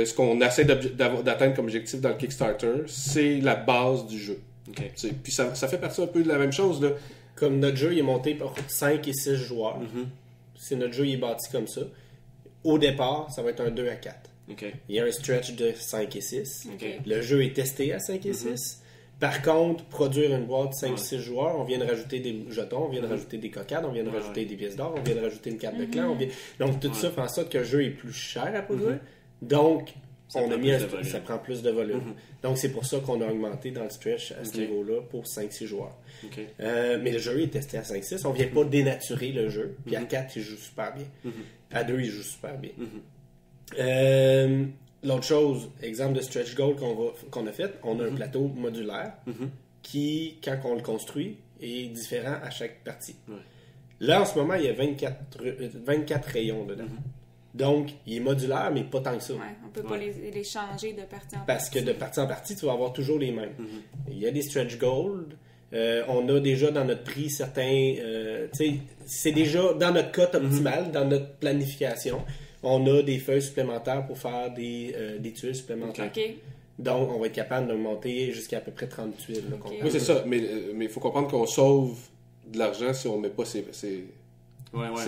ce qu'on essaie d'atteindre comme objectif dans le Kickstarter, c'est la base du jeu. Puis ça fait partie un peu de la même chose. Là. Comme notre jeu il est monté pour 5 et 6 joueurs. C'est notre jeu il est bâti comme ça. Au départ, ça va être un 2 à 4. Il y a un stretch de 5 et 6. Le jeu est testé à 5 et 6. Par contre, produire une boîte 5-6 joueurs, on vient de rajouter des jetons, on vient de rajouter des cocardes, on vient de rajouter des pièces d'or, on vient de rajouter une carte de clan. Donc tout ça fait en sorte que le jeu est plus cher à produire. Donc, ça prend plus de volume. Donc c'est pour ça qu'on a augmenté dans le stretch à ce niveau-là pour 5-6 joueurs. Mais le jeu est testé à 5-6. On vient pas dénaturer le jeu. Puis à 4, il joue super bien. À 2, il joue super bien. L'autre chose, exemple de stretch goal qu'on a fait, on a un plateau modulaire qui, quand on le construit, est différent à chaque partie. Là, en ce moment, il y a 24 rayons dedans. Donc, il est modulaire, mais pas tant que ça. Ouais, on peut pas les changer de partie en partie. Parce que de partie en partie, tu vas avoir toujours les mêmes. Il y a des stretch gold. On a déjà dans notre prix certains... c'est déjà dans notre cote optimale, dans notre planification. On a des feuilles supplémentaires pour faire des tuiles supplémentaires. Donc, on va être capable de monter jusqu'à peu près 30 tuiles. Là, oui, c'est ça. Mais il faut comprendre qu'on sauve de l'argent si on ne met pas ces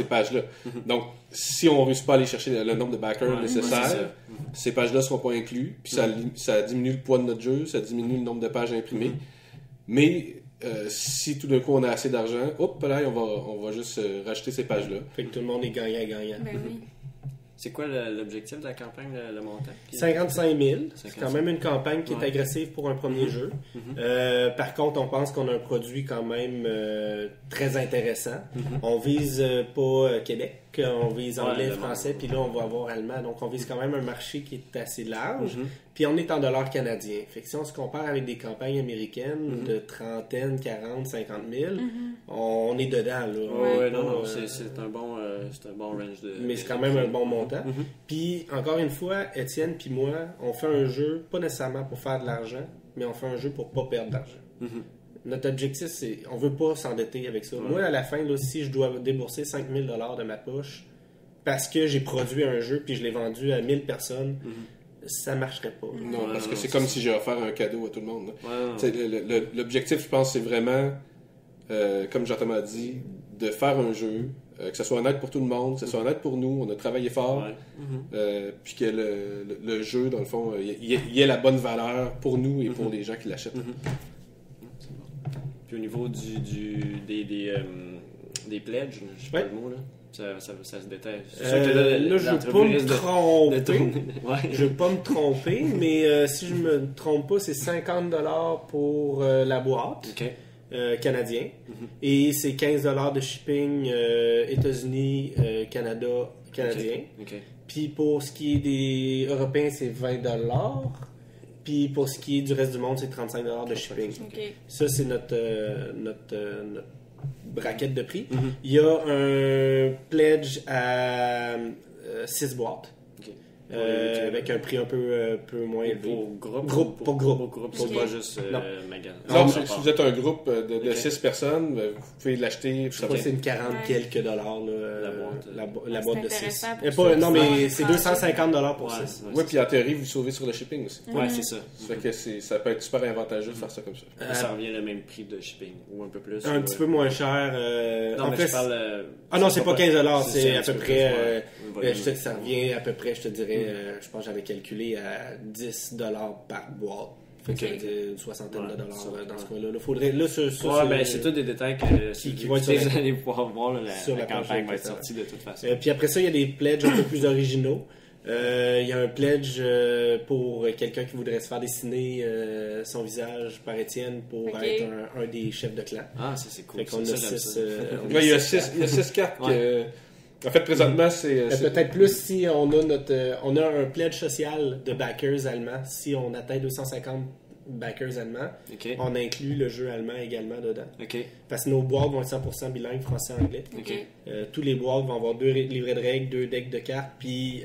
pages-là. Donc, si on ne réussit pas à aller chercher le nombre de backers nécessaires, ces pages-là ne seront pas inclus. Puis ça diminue le poids de notre jeu, ça diminue le nombre de pages imprimées. Mais si tout d'un coup on a assez d'argent, là, on va juste racheter ces pages-là. Fait que tout le monde est gagnant-gagnant. Ben oui. C'est quoi l'objectif de la campagne, le montant? 55 000. C'est quand même une campagne qui est agressive pour un premier jeu. Par contre, on pense qu'on a un produit quand même très intéressant. On vise pas Québec, on vise anglais, français, puis là on va avoir allemand. Donc on vise quand même un marché qui est assez large. Puis on est en dollars canadiens. Fait que si on se compare avec des campagnes américaines de trentaine, 40, 50 000, on est dedans. Là. Non, c'est un bon range de... Mais c'est quand même un bon montant. Puis, encore une fois, Étienne puis moi, on fait un jeu, pas nécessairement pour faire de l'argent, mais on fait un jeu pour pas perdre d'argent. Notre objectif, c'est... On veut pas s'endetter avec ça. Moi, à la fin, là, si je dois débourser 5 000 $ de ma poche parce que j'ai produit un jeu puis je l'ai vendu à 1000 personnes... ça marcherait pas. Non, parce que c'est comme si j'ai offert un cadeau à tout le monde. L'objectif, je pense, c'est vraiment, comme Jean-Thomas a dit, de faire un jeu, que ce soit honnête pour tout le monde, que ce soit honnête pour nous, on a travaillé fort, puis que le jeu, dans le fond, il y ait la bonne valeur pour nous et pour les gens qui l'achètent. Puis au niveau des pledges, je sais pas le mot, là. Ça se détaille. Là, je veux pas me tromper. Je veux pas me tromper, mais si je me trompe pas, c'est 50 $ pour la boîte canadien. Et c'est 15 $ de shipping États-Unis, Canada, canadien. Puis pour ce qui est des Européens, c'est 20 $. Puis pour ce qui est du reste du monde, c'est 35 $ de shipping. Ça, c'est notre braquette de prix. Il y a un pledge à 6 boîtes. Avec un prix un peu moins élevé. Pour groupe. C'est pas juste magasin. Donc, si vous êtes un groupe de 6 personnes, vous pouvez l'acheter. Je crois que c'est une 40 quelques dollars, la boîte de 6. Non, mais c'est 250 $ pour 6. Oui, puis en théorie, vous sauvez sur le shipping aussi. Ouais, c'est ça. Ça fait que ça peut être super avantageux de faire ça comme ça. Ça revient le même prix de shipping, ou un peu plus. Un petit peu moins cher. Non, mais je parle... non, c'est pas 15 $, c'est à peu près... ça revient à peu près, je te dirais, je pense que j'avais calculé à 10 $ par boîte. Fait que une soixantaine de dollars dans ce coin-là. Faudrait, c'est tous des détails qui vont être vous allez pouvoir voir. La campagne va être sortie de toute façon. Puis après ça, il y a des pledges un peu plus originaux. Il y a un pledge pour quelqu'un qui voudrait se faire dessiner son visage par Étienne pour être un des chefs de clan. Ah, ça c'est cool. Fait qu'on a 6... il y a 6 cartes en fait, présentement, c'est... Peut-être plus si on a un pledge social de backers allemands. Si on atteint 250 backers allemands. OK. On inclut le jeu allemand également dedans. OK. Parce que nos boîtes vont être 100% bilingues français-anglais. OK. Tous les boîtes vont avoir 2 livrets de règles, 2 decks de cartes, puis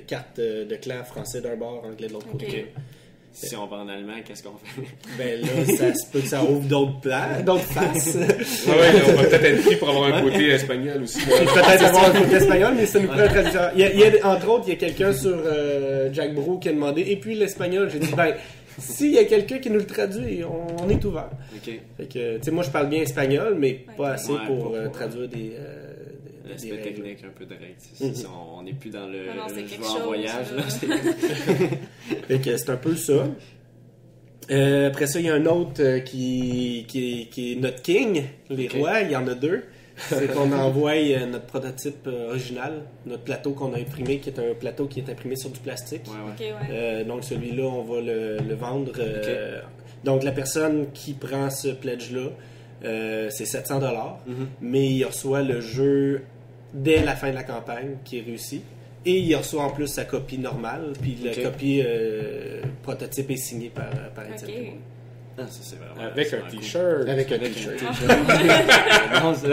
cartes de clan français d'un bord, anglais de l'autre OK. côté. Si on va en allemand, qu'est-ce qu'on fait? Ben là, ça se peut que ça ouvre d'autres plans, d'autres faces. On va peut-être être pris pour avoir un côté espagnol aussi. Peut-être avoir un côté espagnol, mais ça nous prend un traducteur. Entre autres, il y a quelqu'un sur Jack Bro qui a demandé, et puis l'espagnol, j'ai dit, ben, s'il y a quelqu'un qui nous le traduit, on est ouvert. OK. Fait que, tu sais, moi je parle bien espagnol, mais pas assez Ouais, pour pas pour, traduire des L'aspect règles. technique, un peu de règles. Mhm. On n'est plus dans le Non, c'est je quelque vais en chose, voyage. là. Là, Fait que c'est un peu ça. Après ça, il y a un autre qui est notre king, les Ok. rois, il y en a 2. C'est qu'on envoie notre prototype original, notre plateau qu'on a imprimé, qui est un plateau qui est imprimé sur du plastique. Ouais, ouais. OK, ouais. Donc celui-là, on va le vendre. Donc la personne qui prend ce pledge-là, c'est 700$, Mhm. mais il reçoit le jeu dès la fin de la campagne, qui est réussi. Et il reçoit en plus sa copie normale, puis la Ok. copie prototype est signée par Étienne OK. Pimon. Ah, ça, c'est vraiment. Avec c'est un vraiment t-shirt. Avec un Avec un t-shirt. t-shirt. Non, ça.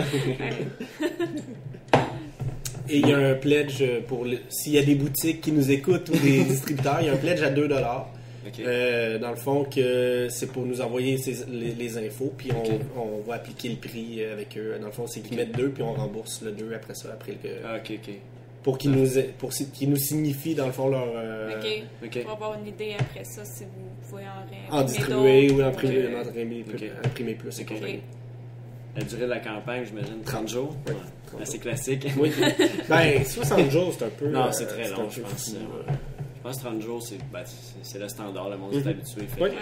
Et il y a un pledge pour s'il y a des boutiques qui nous écoutent ou des distributeurs, il y a un pledge à 2$. OK. Dans le fond, que c'est pour nous envoyer les infos, puis Ok. on va appliquer le prix avec eux. Dans le fond, c'est qu'ils mettent 2, puis on rembourse le 2 après ça, après le, Ah, OK, OK. pour qu'ils nous signifient, dans le fond, leur. OK. OK. Pour avoir une idée après ça, si vous pouvez En distribuer ou d'autres, imprimer, euh, imprimer plus et Ok. compagnie. La durée de la campagne, j'imagine 30 jours. Ouais, Ouais. 30 Assez classique. Oui. Ben, 60 jours, c'est un peu. Non, c'est très un long, peu je pense. fou, Je pense que 30 jours, c'est le standard. Le monde Mhm. est habitué. Fait Oui. que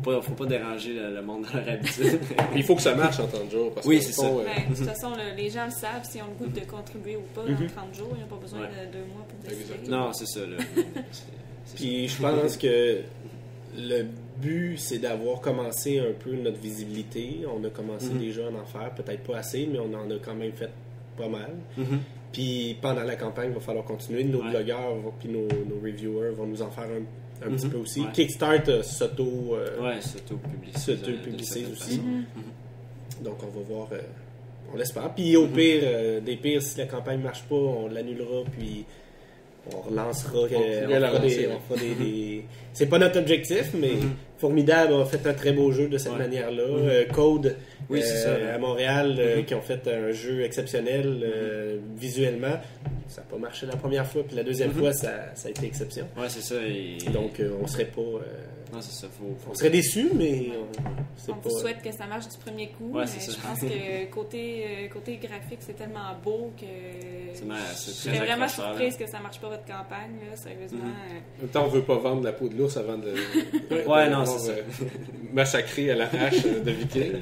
Ouais. faut pas déranger le monde dans leur habitude. Il faut que ça marche en 30 jours. Parce Oui, que, c'est au fond, ça. Ben, de toute façon, les gens le savent, si on a le goût de contribuer ou pas dans 30 jours, ils n'ont pas besoin Ouais. de 2 mois pour décider. Exactement. Non, c'est ça. Là. C'est Puis je pense que le but, c'est d'avoir commencé un peu notre visibilité. On a commencé déjà à en faire, peut-être pas assez, mais on en a quand même fait pas mal. ça. Mhm. Puis pendant la campagne, il va falloir continuer. Nos Ouais. blogueurs puis nos reviewers vont nous en faire un petit peu aussi. Ouais. Kickstart s'auto Ouais, s'auto-publicise. s'auto-publicise de aussi. certaine façon. Donc on va voir, on l'espère. Puis au pire, des pires, si la campagne marche pas, on l'annulera, puis on relancera. On fera des- C'est pas notre objectif, mais Formidable a fait un très beau jeu de cette Ouais. manière-là. Code, Oui, c'est ça. à Montréal, qui ont fait un jeu exceptionnel visuellement. Ça n'a pas marché la première fois, puis la deuxième fois, ça a été exception. Ouais, c'est ça. Et... Donc on serait pas... Non, c'est ça. on serait déçus, mais c'est On pas... vous souhaite que ça marche du premier coup, Ouais, mais c'est ça. je pense que côté graphique, c'est tellement beau que C'est je très serais vraiment accrocheur, surprise que ça marche pas votre campagne, là, sérieusement. En même temps, on veut pas vendre la peau de l'ours avant de. Ouais, non, c'est ça. Massacrer à la hache de Viking.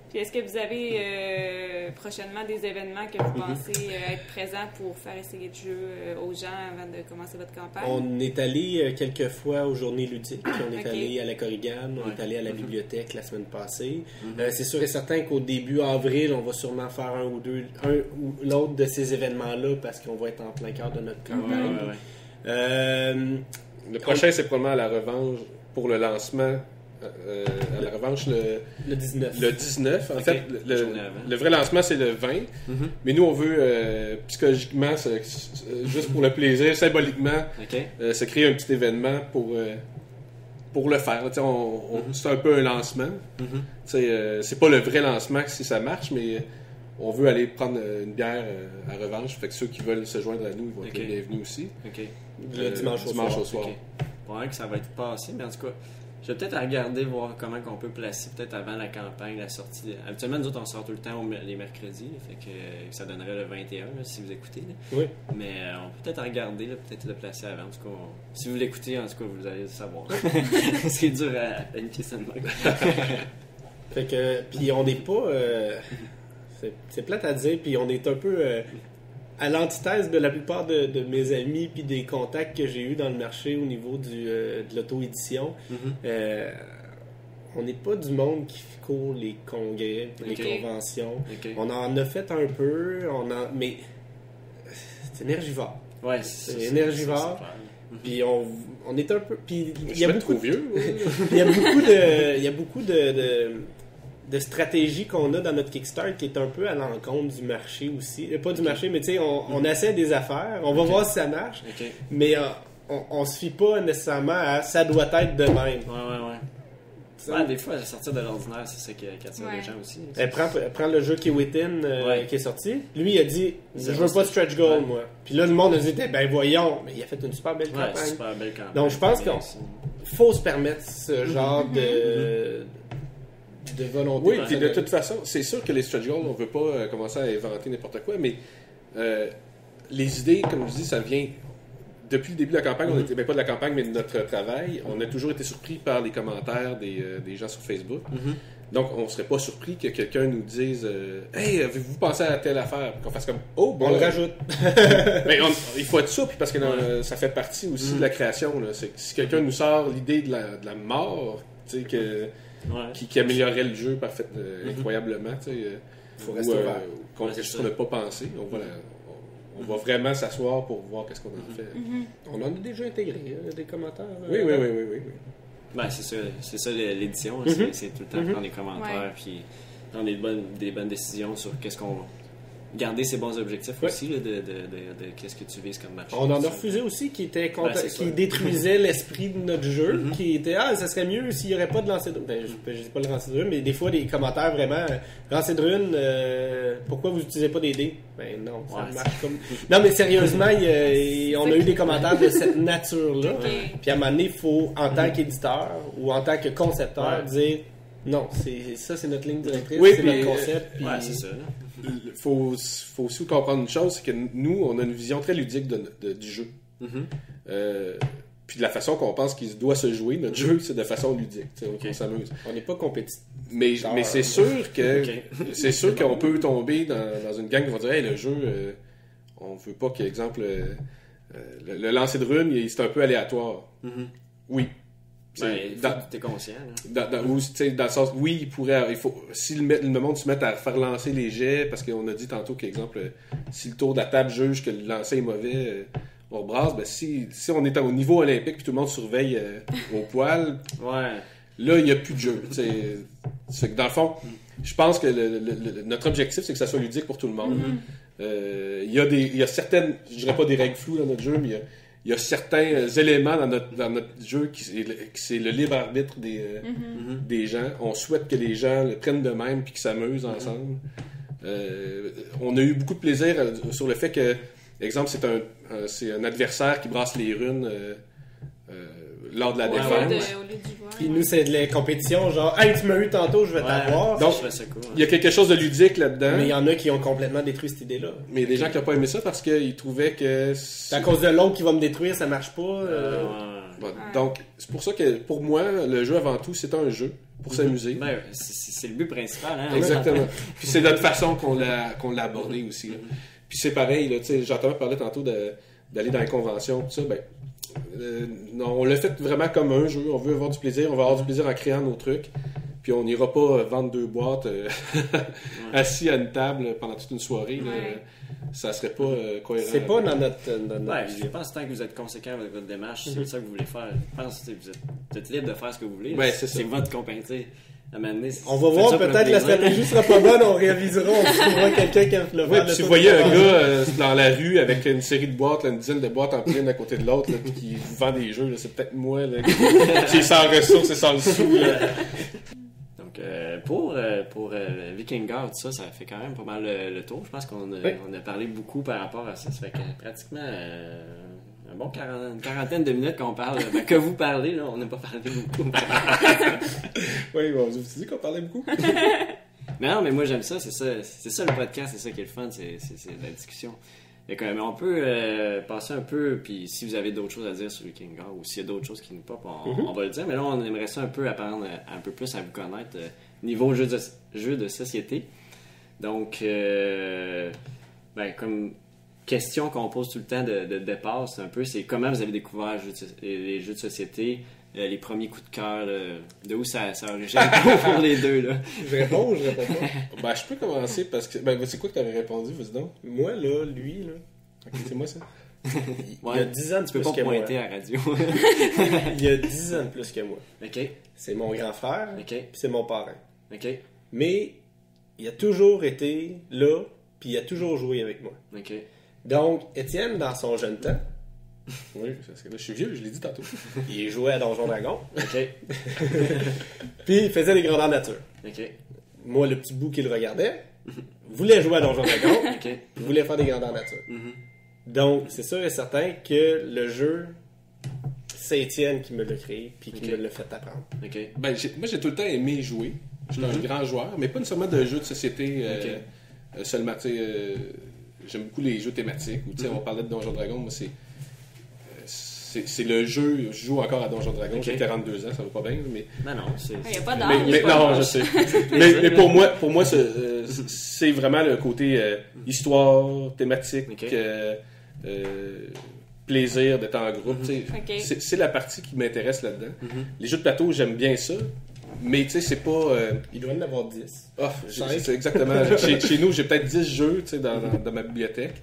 Puis est-ce que vous avez prochainement des événements que vous pensez être présents pour faire essayer le jeu aux gens avant de commencer votre campagne? On est allé quelques fois aux journées ludiques. Puis on est Ok. allé à la Corrigan, on Ouais. est allé à la bibliothèque la semaine passée. C'est sûr et certain qu'au début avril, on va sûrement faire un ou l'autre de ces événements-là parce qu'on va être en plein cœur de notre Ouais, campagne. ouais, ouais. Le prochain, c'est probablement à la revanche pour le lancement. À la revanche, Le 19. le 19. En Ok. fait, La journée avant. le vrai lancement, c'est le 20. Mais nous, on veut, psychologiquement, juste pour le plaisir, symboliquement, OK. se créer un petit événement pour le faire. Tu sais, c'est un peu un lancement. Tu sais, c'est pas le vrai lancement si ça marche, mais on veut aller prendre une bière à revanche. Fait que ceux qui veulent se joindre à nous, ils vont être Ok. les bienvenus aussi. OK. Le dimanche au soir. OK. Pour que ça va être passé, mais en tout cas, je vais peut-être regarder, voir comment on peut placer peut-être avant la campagne, la sortie. Habituellement, nous autres, on sort tout le temps les mercredis, fait que ça donnerait le 21, là, si vous écoutez. Là. Oui. Mais on peut peut-être regarder, là, peut-être le placer avant. En tout cas, si vous l'écoutez, en tout cas, vous allez le savoir. C'est dur à planifier ça de même. Fait que, puis on n'est pas... c'est plate à dire, puis on est un peu à l'antithèse de la plupart de mes amis puis des contacts que j'ai eus dans le marché au niveau de l'auto-édition. On n'est pas du monde qui court les congrès, les Ok. conventions. OK. On en a fait un peu, mais c'est énergivore. Ouais, C'est énergivore. clair. Puis on est un peu... Puis il y Je a suis beaucoup trop vieux. il y a beaucoup de stratégies qu'on a dans notre Kickstarter qui est un peu à l'encontre du marché aussi. Pas du marché, mais tu sais, on essaie des affaires, on va voir si ça marche, mais on se fie pas nécessairement à ça doit être de même. Ouais. Ouais, des fois, sortir de l'ordinaire, c'est ça qui attire les gens aussi. Prends le jeu Kiwitin qui est sorti. Lui, il a dit je veux pas de stretch goal, moi. Puis là, le monde a dit ben voyons, mais il a fait une super belle campagne. Super belle campagne. Donc, je pense qu'il faut se permettre ce genre de volonté. Oui, puis de toute façon, c'est sûr que les stretch goals, on veut pas commencer à inventer n'importe quoi, mais les idées, comme je dis, ça vient... Depuis le début de la campagne, on était, pas de la campagne, mais de notre travail, on a toujours été surpris par les commentaires des gens sur Facebook. Donc, on ne serait pas surpris que quelqu'un nous dise Hey, avez-vous pensé à telle affaire? Qu'on fasse comme Oh, bon. On le rajoute. Mais il faut être souple parce que ça fait partie aussi de la création. Là. Si quelqu'un nous sort l'idée de la mort, tu sais, qui améliorerait le jeu incroyablement, tu sais, faut rester ouvert. Qu'on n'a pas pensé, on va vraiment s'asseoir pour voir qu'est-ce qu'on en fait. On en a déjà intégré des commentaires. Oui. Ben, c'est ça l'édition. C'est tout le temps prendre des commentaires puis prendre des bonnes décisions sur qu'est-ce qu'on va. Garder ses bons objectifs aussi là, de qu'est-ce que tu vises comme marché. On en a refusé aussi qui détruisait l'esprit de notre jeu, qui était ça serait mieux s'il n'y aurait pas de lancer de rune. Ben, je dis pas le lancer de rune, mais des fois des commentaires vraiment lancer de rune, pourquoi vous n'utilisez pas des dés? Ben non, ça marche comme. Non, mais sérieusement, on a eu des commentaires de cette nature-là. Puis à un moment donné, il faut, en tant qu'éditeur ou en tant que concepteur, dire non, c'est notre ligne directrice, c'est notre concept. Puis... c'est ça. Il faut aussi comprendre une chose, c'est que nous, on a une vision très ludique du jeu. Puis de la façon qu'on pense qu'il doit se jouer, notre jeu, c'est de façon ludique. On s'amuse. On n'est pas compétitif. Mais c'est sûr que c'est sûr qu'on peut tomber dans une gang qui va dire hey, le jeu, on veut pas qu'il, exemple, le lancer de runes, c'est un peu aléatoire. Oui. T'es conscient. Dans le sens, oui, il faut, si le monde se met à faire lancer les jets, parce qu'on a dit tantôt qu'exemple, si le tour de la table juge que le lancer est mauvais, on brasse, ben si on est au niveau olympique puis tout le monde surveille au poil, là, il n'y a plus de jeu. C'est que dans le fond, je pense que notre objectif, c'est que ça soit ludique pour tout le monde. Il y a certaines, je dirais pas des règles floues dans notre jeu, mais il y a certains éléments dans notre jeu qui c'est le libre arbitre des gens. On souhaite que les gens le prennent de même puis qu'ils s'amusent ensemble. On a eu beaucoup de plaisir sur le fait que, exemple, c'est un adversaire qui brasse les runes lors de la défense. Puis nous, c'est de la compétition, genre, hey, tu m'as eu tantôt, je vais t'avoir. Donc, il y a quelque chose de ludique là-dedans. Mais il y en a qui ont complètement détruit cette idée-là. Mais il y a des gens qui n'ont pas aimé ça parce qu'ils trouvaient que. C'est à cause de l'autre qui va me détruire, ça marche pas. Donc, c'est pour ça que, pour moi, le jeu, avant tout, c'est un jeu pour s'amuser. Ben, c'est le but principal. Hein? Exactement. Puis c'est notre façon qu'on l'a abordé aussi. Là. Puis c'est pareil, là, j'entends parler tantôt d'aller dans les conventions, tout ça, non, on l'a fait vraiment comme un jeu. On veut avoir du plaisir. On va avoir du plaisir en créant nos trucs. Puis on n'ira pas vendre 2 boîtes assis à une table pendant toute une soirée. Là. Ça serait pas cohérent. C'est pas dans notre... je pense tant que vous êtes conséquent avec votre démarche, c'est ça que vous voulez faire. Je pense que vous êtes libre de faire ce que vous voulez. C'est votre compagnie. On va voir, peut-être la stratégie sera pas bonne, on révisera, on trouvera quelqu'un qui a le faire. Si vous voyez un gars dans la rue avec une série de boîtes, une dizaine de boîtes en pleine à côté de l'autre, puis qui vous vend des jeux, là, c'est peut-être moi qui est sans ressources et sans le sou. Donc, pour Vikingard, tout ça fait quand même pas mal le tour. Je pense qu'on a parlé beaucoup par rapport à ça. Ça fait pratiquement une quarantaine de minutes qu'on parle. Que vous parlez, là, on n'a pas parlé beaucoup. Oui, bon, vous avez dit qu'on parlait beaucoup. Mais non, mais moi j'aime ça, c'est ça le podcast, c'est ça qui est le fun, c'est la discussion. Et quand même, on peut passer un peu, puis si vous avez d'autres choses à dire sur Vikingard, ou s'il y a d'autres choses qui nous popent, on va le dire. Mais là, on aimerait ça un peu apprendre un peu plus à vous connaître niveau jeu de société. Donc, comme question qu'on pose tout le temps de départ, c'est comment vous avez découvert les jeux de société, les premiers coups de cœur, de où ça origine pour les deux. Là. Je réponds ou je réponds pas? Je peux commencer parce que... c'est quoi que tu avais répondu, vas-y donc? Moi, là, lui, là. Ok, c'est moi ça? Il a 10 ans de Tu peux plus pas que moi. pointer à la radio. Il a 10 ans de plus que moi. OK. C'est mon grand frère, OK. puis c'est mon parrain. OK. Mais il a toujours été là, puis il a toujours joué avec moi. OK. Donc, Étienne, dans son jeune temps, Oui, parce que là, je suis vieux, je l'ai dit tantôt. il jouait à Donjon Dragon, OK. puis il faisait des grandeurs nature. OK. Moi, le petit bout qui le regardait, voulait jouer à Donjon Dragon, OK. puis voulait faire des grandeurs nature. Mhm. Donc, c'est sûr et certain que le jeu, c'est Étienne qui me l'a créé, puis qui Ok. me l'a fait apprendre. OK. Ben, moi, j'ai tout le temps aimé jouer. J'étais un grand joueur, mais pas nécessairement de jeux de société seulement. Tu sais, j'aime beaucoup les jeux thématiques. Ou, tu sais, on parlait de Donjon Dragon. Moi, c'est le jeu. Je joue encore à Donjon Dragon. Ok. J'ai 42 ans, ça va pas bien. Mais, Non, c'est... Il n'y a pas d'âge. mais non, je sais. mais pour moi c'est vraiment le côté histoire, thématique, Ok. plaisir d'être en groupe. Tu sais. Ok. C'est la partie qui m'intéresse là-dedans. Mhm. Les jeux de plateau, j'aime bien ça. Mais tu sais, c'est pas. Il doit en avoir 10. C'est exactement. chez nous, j'ai peut-être 10 jeux tu sais, dans ma bibliothèque.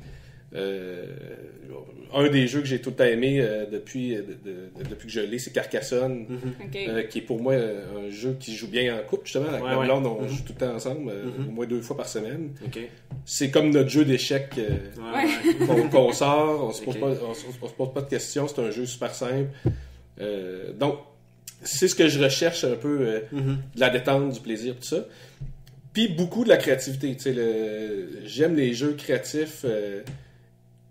Un des jeux que j'ai tout le temps aimé depuis que je l'ai, c'est Carcassonne, OK. qui est pour moi un jeu qui joue bien en couple. Justement, avec Ouais, ma ouais. Mm-hmm. blonde, on joue tout le temps ensemble, au moins 2 fois par semaine. OK. C'est comme notre jeu d'échecs Ouais. qu'on sort, on se pose Ok. pas, on se pose pas de questions, c'est un jeu super simple. Donc, c'est ce que je recherche un peu, de la détente, du plaisir, tout ça. Puis beaucoup de la créativité. Tu sais, j'aime les jeux créatifs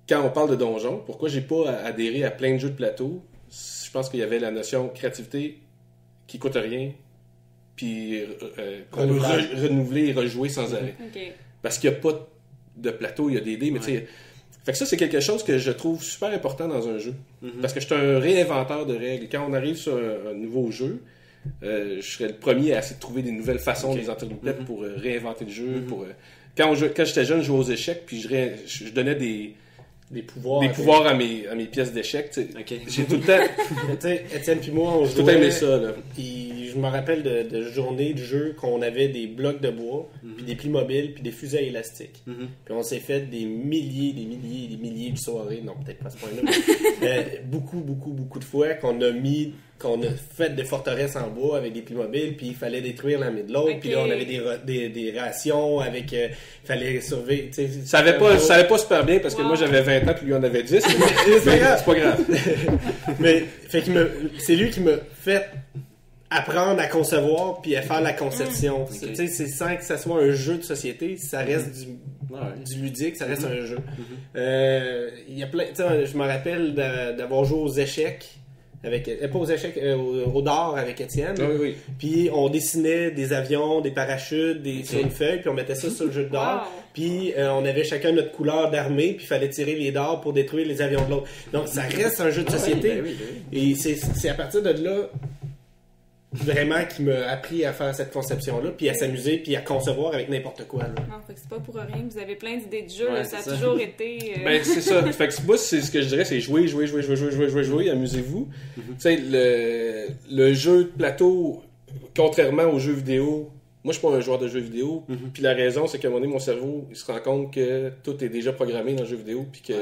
quand on parle de donjons. Pourquoi j'ai pas adhéré à plein de jeux de plateau? Je pense qu'il y avait la notion créativité qui coûte rien, puis qu'on peut renouveler et rejouer sans arrêt. OK. Parce qu'il n'y a pas de plateau, il y a des dés, mais tu sais. Fait que ça, c'est quelque chose que je trouve super important dans un jeu. Parce que je suis un réinventeur de règles. Quand on arrive sur un nouveau jeu, je serais le premier à essayer de trouver des nouvelles façons de les interloper pour réinventer le jeu. Quand j'étais jeune, je jouais aux échecs, puis je donnais des pouvoirs à mes pièces d'échecs. Tu sais. OK. J'ai tout le temps, Tu sais, Étienne puis moi, on j'ai tout le temps jouait, aimé ça. Là. puis je me rappelle de journées de jeu qu'on avait des blocs de bois, puis des plis mobiles, puis des fusées à élastique. Puis on s'est fait des milliers de soirées, non peut-être pas à ce point-là, mais beaucoup de fois qu'on a fait des forteresses en bois avec des plis mobiles, puis il fallait détruire l'un de l'autre, Ok. puis là on avait des rations avec, il fallait surveiller. Tu sais, Ça allait pas super bien parce que moi j'avais 20 ans puis lui en avait 10. Mais c'est pas grave. Mais c'est lui qui m'a fait apprendre à concevoir puis à faire la conception. Tu sais, c'est sans que ça soit un jeu de société, ça reste du ludique, ça reste un jeu. Il y a plein, tu sais, je me rappelle d'avoir joué aux échecs avec pas aux échecs, au dard avec Étienne. Oui. Puis on dessinait des avions, des parachutes, sur une feuille, puis on mettait ça sur le jeu de dard. Wow. Puis on avait chacun notre couleur d'armée, puis il fallait tirer les dards pour détruire les avions de l'autre. Donc ça reste un jeu de société. Et c'est à partir de là vraiment qui m'a appris à faire cette conception-là, puis à s'amuser, puis à concevoir avec n'importe quoi. Là. Non, fait que c'est pas pour rien. Vous avez plein d'idées de jeu. Ouais, là, ça a c'est ça. toujours été. Ben, c'est ça. Fait que moi, c'est ce que je dirais, c'est jouer, amusez-vous. Tu sais, le jeu de plateau, contrairement aux jeux vidéo, moi, je suis pas un joueur de jeux vidéo. Puis la raison, c'est qu'à un moment donné, mon cerveau, il se rend compte que tout est déjà programmé dans le jeu vidéo, puis que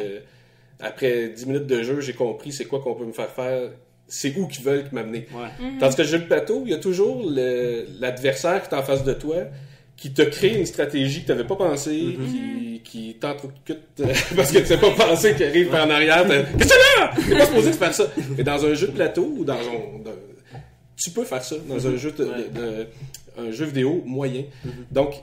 après 10 minutes de jeu, j'ai compris c'est quoi qu'on peut me faire faire. C'est où qu'ils veulent m'amener. Ouais. Tandis que le jeu de plateau, il y a toujours l'adversaire qui est en face de toi, qui te crée une stratégie que tu n'avais pas pensé, qui t'entrecute parce que tu n'as pas pensé qu'il arrive par en arrière. Qu'est-ce que c'est là? Tu n'es pas supposé de faire ça. Mais dans un jeu de plateau, ou tu peux faire ça dans un jeu un jeu vidéo moyen. Donc,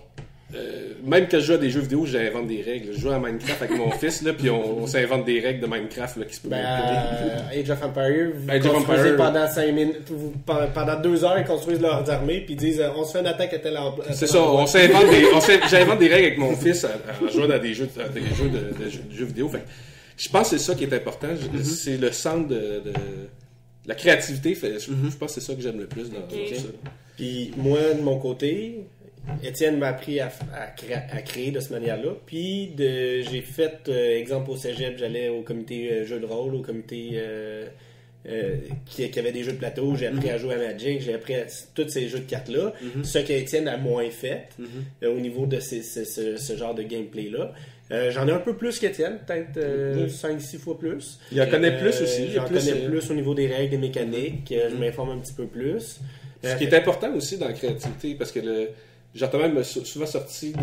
même que je joue à des jeux vidéo, j'invente des règles. Je joue à Minecraft avec mon fils, là, puis on s'invente des règles de Minecraft là, qui se peuvent. Age of Empire, vous Age of construisez Empire. pendant 5 minutes, pendant 2 heures, ils construisent leurs armées, puis ils disent on se fait une attaque à tel endroit. C'est ça, j'invente des règles avec mon fils en jouant à des jeux de jeux vidéo. Fait que je pense que c'est ça qui est important. C'est le centre de la créativité. Je pense que c'est ça que j'aime le plus dans ça. Puis moi, de mon côté, Étienne m'a appris à créer de cette manière-là. Puis j'ai fait, exemple au cégep, j'allais au comité jeux de rôle, au comité qui avait des jeux de plateau. J'ai appris à jouer à Magic, j'ai appris à tous ces jeux de cartes-là. Ce qu'Étienne a moins fait au niveau de ce genre de gameplay-là. J'en ai un peu plus qu'Étienne, peut-être 5-6 fois plus. Il en connaît plus aussi. J'en connais plus au niveau des règles, des mécaniques. Je m'informe un petit peu plus. Ce qui est important aussi dans la créativité, parce que Jean-Thomas m'a souvent sorti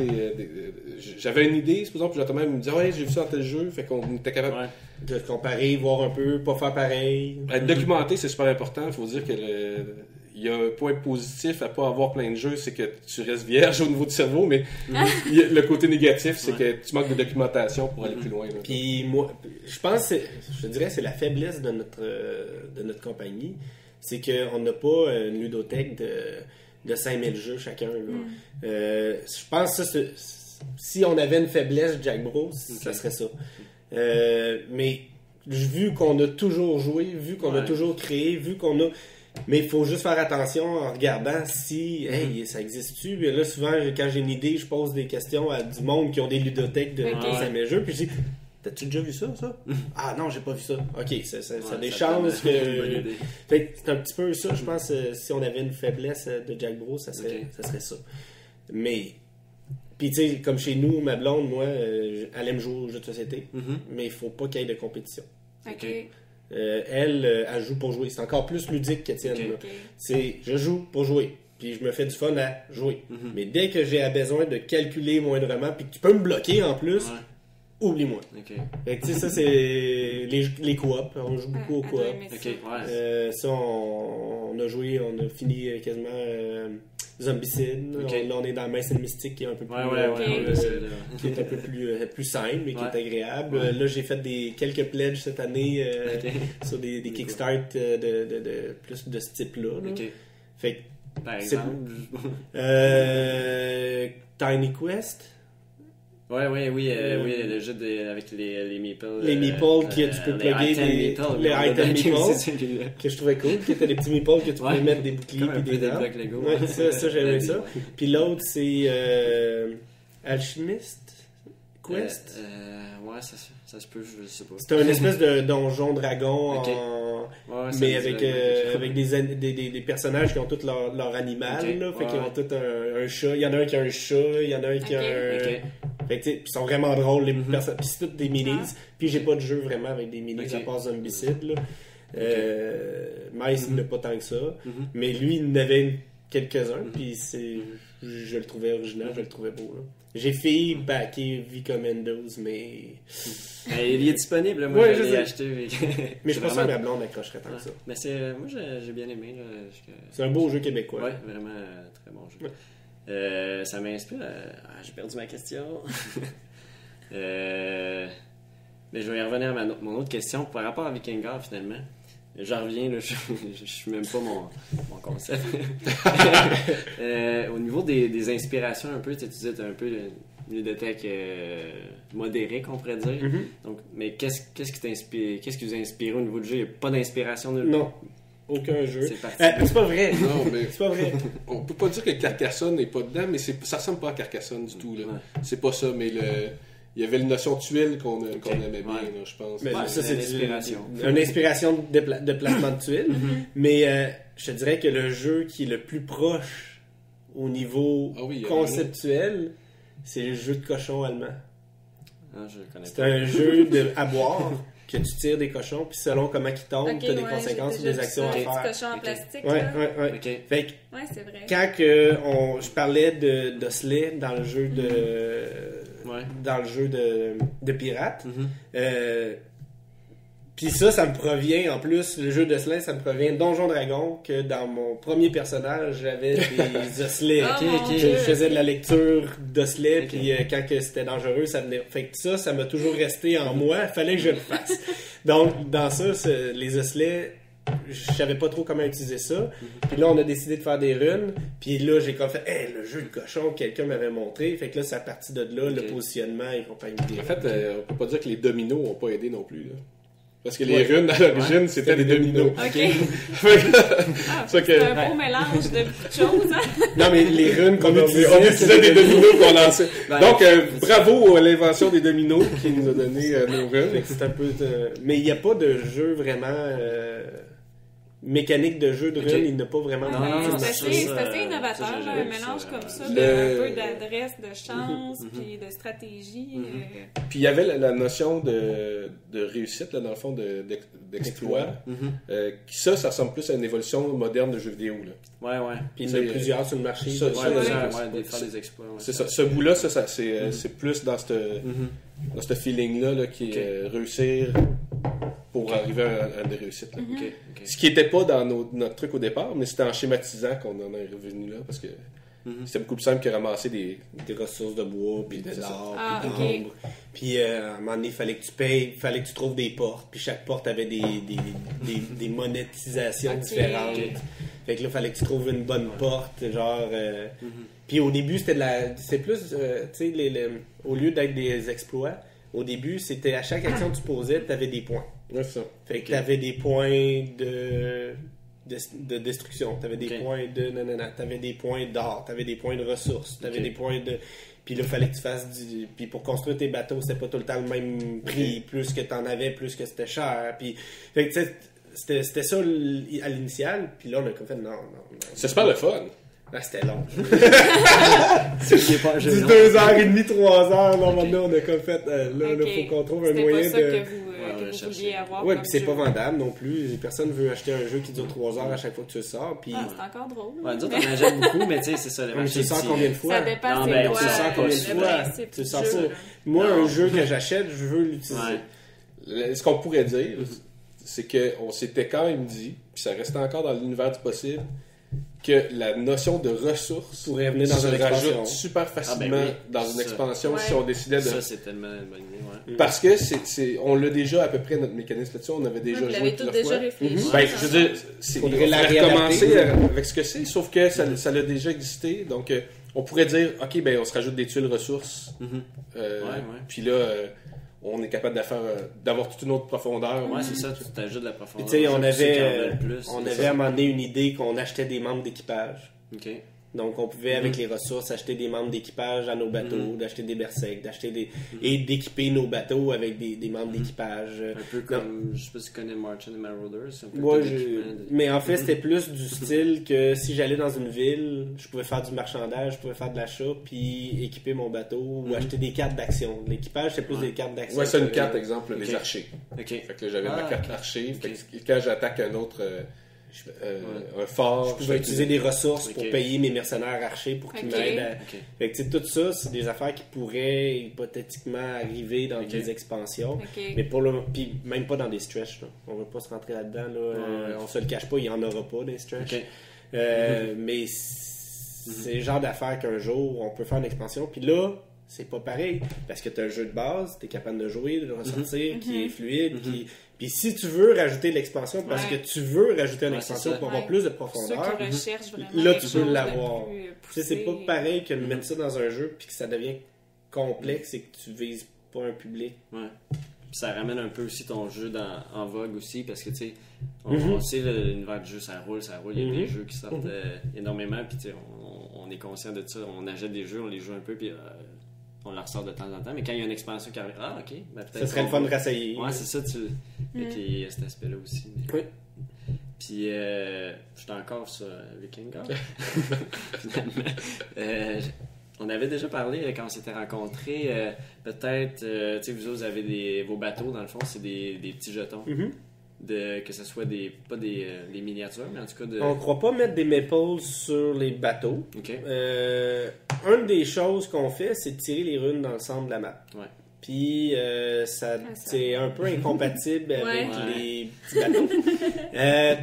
j'avais une idée, supposons, puis Jean-Thomas me disait « Ouais, j'ai vu ça dans tel jeu », fait qu'on était capable de comparer, voir un peu, pas faire pareil. Être documenté, c'est super important. Il faut dire que il y a un point positif à pas avoir plein de jeux, c'est que tu restes vierge au niveau du cerveau, mais le côté négatif, c'est que tu manques de documentation pour aller plus loin. Là. Puis moi, je dirais c'est la faiblesse de notre compagnie, c'est qu'on n'a pas une ludothèque de 5000 jeux chacun. Là. Je pense que si on avait une faiblesse Jack Bros, ça serait ça. Mais vu qu'on a toujours joué, vu qu'on a toujours créé, vu qu'on a... Mais il faut juste faire attention en regardant si ça existe-tu. Puis là, souvent, quand j'ai une idée, je pose des questions à du monde qui ont des ludothèques de 5000 jeux, puis je dis « T'as-tu déjà vu ça? Ah non, j'ai pas vu ça. Ok, ça a des chances que... Fait que c'est un petit peu ça, je pense, si on avait une faiblesse de Jack Bros, ça serait ça. Mais... Puis, tu sais, comme chez nous, ma blonde, moi, elle aime jouer aux jeux de société, mais il faut pas qu'il y ait de compétition. OK. Elle joue pour jouer. C'est encore plus ludique qu'Étienne. C'est, je joue pour jouer. Puis je me fais du fun à jouer. Mais dès que j'ai besoin de calculer moindrement, puis que tu peux me bloquer en plus, oublie-moi. Fait que, tu sais, ça, c'est les coops. On joue beaucoup aux coops. Ça, on a joué, on a fini quasiment... Zombicide. Là, on est dans Mace and Mystic qui est un peu plus qui est un peu plus simple mais qui est agréable. Là, j'ai fait quelques pledges cette année sur des Kickstart de plus de ce type-là. Fait que, par exemple, Tiny Quest. Oui, le jeu avec les meeples. Les meeples que tu peux plugger les item meeples que je trouvais cool, qui étaient des petits meeples que tu pouvais mettre des boucliers et des dents. Ouais, ça j'aimais ça. Puis l'autre c'est Alchemist Quest. Ouais, ça se peut, je sais pas. C'est un espèce de donjon dragon mais avec des personnages qui ont tous leur animal là, fait qu'ils ont tous un chat, il y en a un qui a un chat, il y en a un qui a un... Fait que, ils sont vraiment drôles les personnes, puis c'est toutes des minis, puis j'ai pas de jeu vraiment avec des minis à part Zombicide là. Mice il n'a pas tant que ça, mais lui il en avait quelques-uns, puis je le trouvais original, je le trouvais beau là. J'ai fait backer V Commandos, mais... il est disponible, moi je l'ai acheté. Mais je pense pas que ma blonde accrocherait tant que ça. Mais moi j'ai bien aimé. Là, c'est un beau jeu québécois. Ouais, vraiment très bon jeu. Ouais. Ça m'inspire. J'ai perdu ma question. Mais je vais y revenir à mon autre question par rapport à Vikingar finalement. J'en reviens, là, je suis même pas mon concept. Au niveau des inspirations, un peu, tu disais, tu as un peu une ludothèque modérée, qu'on pourrait dire. Donc, mais qu'est-ce qui t'inspire, qu'est-ce qui vous a inspiré au niveau du jeu? Il n'y a pas d'inspiration de... Non, aucun jeu. C'est parti. C'est pas vrai. Non, mais c'est pas vrai. On peut pas dire que Carcassonne n'est pas dedans, mais ça ressemble pas à Carcassonne du tout. Là. C'est pas ça, mais il y avait une notion de tuile qu'on aimait bien, là, je pense. Mais ça, c'est une inspiration de placement de tuiles. Mais je te dirais que le jeu qui est le plus proche au niveau conceptuel, c'est le jeu de cochon allemand. C'est un jeu à boire que tu tires des cochons, puis selon comment ils tombent, tu as des conséquences ou des actions à faire. Des cochons en plastique. Fait que, c'est vrai. quand je parlais d'osselets dans le jeu de pirates, puis ça me provient, en plus, le jeu d'osselets, ça me provient de Donjon Dragon, que dans mon premier personnage, j'avais des osselets. Je faisais de la lecture d'osselets, puis quand c'était dangereux, ça venait. Fait que ça m'a toujours resté en moi, fallait que je le fasse. Donc, dans ça, les osselets, je savais pas trop comment utiliser ça. Puis là, on a décidé de faire des runes. Puis là, j'ai comme fait, le jeu de cochon, quelqu'un m'avait montré. Fait que là, c'est à partir de là, le positionnement et compagnie. En fait, on peut pas dire que les dominos ont pas aidé non plus, là. Parce que les runes, à l'origine, c'était des dominos. OK. C'est un beau mélange de petites choses. Hein? Non, mais les runes qu'on utilisait, on utilisait des dominos qu'on lançait. Donc, bravo à l'invention des dominos qui nous a donné nos runes. C'est un peu... Mais il n'y a pas de jeu vraiment mécanique de jeu de Ok. run, il n'a pas vraiment. C'est assez ça, innovateur, ça, j'ai là, un jamais mélange vu comme ça. ça, Le- un peu d'adresse, de chance, puis de stratégie. Puis il y avait la notion de réussite, là, dans le fond, d'exploit. Qui ça ressemble plus à une évolution moderne de jeux vidéo. Là. Ouais. Puis il y en a plusieurs sur le marché. Ça, de- ça, Ouais, ouais. faire des exploits. Ouais. C'est ça. Ce bout-là, c'est plus dans ce feeling-là là, qui est réussir pour arriver à des réussites. Là. Ok. Ce qui n'était pas dans notre truc au départ, mais c'était en schématisant qu'on en est revenu là, parce que c'était beaucoup plus simple que ramasser des ressources de bois, puis de C'est ça. l'or, Ah, puis ok. d'ombre. Puis à un moment donné, il fallait que tu payes, il fallait que tu trouves des portes, puis chaque porte avait des monétisations Ok. différentes. Fait que là, il fallait que tu trouves une bonne porte, genre... Puis au début, c'est plus, tu sais, au lieu d'être des exploits, au début, c'était à chaque action que tu posais, tu avais des points. Ouais, c'est ça. Fait que tu avais des points de destruction, tu avais des Ok. points de nanana, tu avais des points d'or, tu avais des points de ressources, tu avais Ok. des points de... Puis là, il fallait que tu fasses du... Puis pour construire tes bateaux, c'était pas tout le temps le même prix. Plus que tu en avais, plus que c'était cher. Puis... Fait que tu sais, c'était ça à l'initial. Puis là, on a comme fait non. C'est super le fun. Ah, c'était long. C'est pas Du 2h30, 3h, non, maintenant, on a comme fait... là, Ok. il faut qu'on trouve un C'était moyen pas ça de... que Ouais, vous vouliez chercher. avoir. Ouais, comme puis c'est jeu. pas vendable non plus. Personne veut acheter un jeu qui dure 3 heures à chaque fois que tu le sors. Puis... Ah, c'est encore drôle. Ouais, nous autres, on en achète beaucoup, mais tu sais, c'est ça. Le Mais marché tu le sors petit, combien de fois? Ça dépend Non, c'est ben, quoi. tu le sors combien de le fois? principe Tu le du sors jeu, pas. là. Moi, Non. un jeu que j'achète, je veux l'utiliser. Ouais. Ce qu'on pourrait dire, c'est qu'on s'était quand même dit, puis ça restait encore dans l'univers du possible, que la notion de ressources Pourrait venir dans se une expansion. rajoute super facilement Ah, ben oui, dans une ça. expansion Ouais. si on décidait de... Ça, c'est tellement une bonne idée, ouais. Parce que on l'a déjà à peu près notre mécanisme là-dessus, on avait déjà Vous joué l'avez tout plusieurs déjà fois. réfléchi. Ben, je veux dire, on Faudrait pourrait la recommencer réadapter. avec ce que c'est, sauf que ça l'a déjà existé, donc on pourrait dire, ok, ben on se rajoute des tuiles ressources, Ouais. puis là, on est capable d'avoir toute une autre profondeur. Ouais, c'est ça, tu t'ajoutes de la Puis, profondeur. tu sais, on Ceux qui en avait, veulent plus, on c'est avait ça. à un moment donné une idée qu'on achetait des membres d'équipage. Ok. Donc, on pouvait, avec les ressources, acheter des membres d'équipage à nos bateaux, d'acheter des berserks, et d'équiper nos bateaux avec des membres d'équipage. Un peu comme, je sais pas si tu connais Marchand and Marauders, c'est un peu Moi, tout l'équipement de- mais en fait, c'était plus du style que si j'allais dans une ville, je pouvais faire du marchandage, je pouvais faire de l'achat, puis équiper mon bateau ou acheter des cartes d'action. L'équipage, c'est plus des cartes d'action. Ouais, c'est une que- carte, exemple, Ok. les archers. Ok. Fait que là, j'avais ma carte ok. archer. Fait Ok. que quand j'attaque un autre, un fort, Je pouvais utiliser des ressources pour Ok. payer mes mercenaires archers pour qu'ils Ok. m'aident à... Ok. Fait que, tu sais, tout ça, c'est des affaires qui pourraient hypothétiquement arriver dans Ok. des expansions. Ok. Mais puis même pas dans des stretch. Là. On va pas se rentrer là-dedans. Là. On se le cache pas, il y en aura pas des stretch. Ok. Mais c'est le genre d'affaires qu'un jour, on peut faire une expansion. Puis là, c'est pas pareil. Parce que tu as un jeu de base, tu es capable de jouer, de ressortir, qui est fluide. Puis si tu veux rajouter de l'expansion, parce Ouais. que tu veux rajouter une Ouais, expansion c'est ça. pour avoir Ouais. plus de Ceux profondeur, qui recherchent vraiment là, quelque tu peux chose de l'avoir. plus, tu sais, c'est pas poussé. pareil que de mettre ça dans un jeu puis que ça devient complexe et que tu vises pas un public. Ouais. Puis ça ramène un peu aussi ton jeu en vogue aussi, parce que tu sais, on sait l'univers du jeu, ça roule. Il y a des jeux qui sortent énormément, puis tu sais, on est conscient de ça. On achète des jeux, on les joue un peu, puis on les ressort de temps en temps. Mais quand il y a une expansion qui arrive, ok, ben peut-être. Ça serait le fun de rassailler. Ouais, c'est ça, Fait qu'il y a cet aspect-là aussi. Oui. Puis, j'étais encore sur Vikingar. Finalement. On avait déjà parlé quand on s'était rencontrés. Peut-être, tu sais, vous autres, vous avez vos bateaux, dans le fond, c'est des petits jetons. Que ce soit pas des miniatures, mais en tout cas de. On ne croit pas mettre des maples sur les bateaux. Ok. Une des choses qu'on fait, c'est de tirer les runes dans le centre de la map. Ouais. Puis c'est un peu incompatible avec Ouais. les petits bateaux.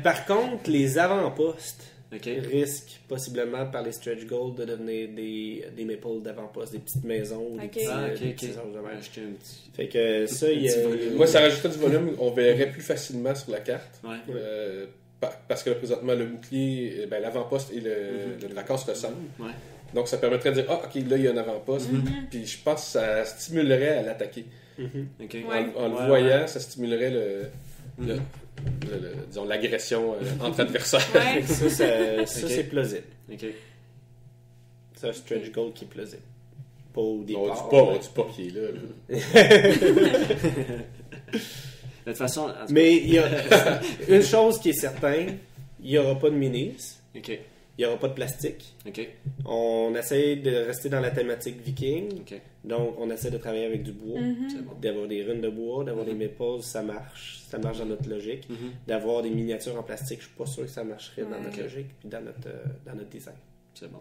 Par contre, les avant-postes Ok. risquent possiblement par les stretch goals de devenir des maples d'avant-poste, des petites maisons, des Ok. petits, Ah, ok, des ok. petits choses de On va même. acheter un petit. Fait que ça, il y petit a... volume. Moi, ça rajouterait du volume, on verrait plus facilement sur la carte. Ouais. Parce que là, présentement, le bouclier, l'avant-poste et le Drakkar se ressemblent. Ouais. Donc, ça permettrait de dire, ah, ok, là, il y a un avant-poste. Puis je pense que ça stimulerait à l'attaquer. Ok. Ouais. En le Ouais, voyant, ouais. ça stimulerait disons, l'agression entre adversaires. Ouais. Ça, Ok. c'est plausible. Ok. C'est un stretch goal qui est plausible. Pas au On départ. dit pas qu'il est là. De toute façon... Mais il y a une chose qui est certaine, il n'y aura pas de minis, OK. il n'y aura pas de plastique. OK. On essaie de rester dans la thématique viking. OK. Donc, on essaie de travailler avec du bois, C'est bon. d'avoir des runes de bois, d'avoir des maples, ça marche dans notre logique. D'avoir des miniatures en plastique, je suis pas sûr que ça marcherait dans notre logique puis dans notre design. C'est bon.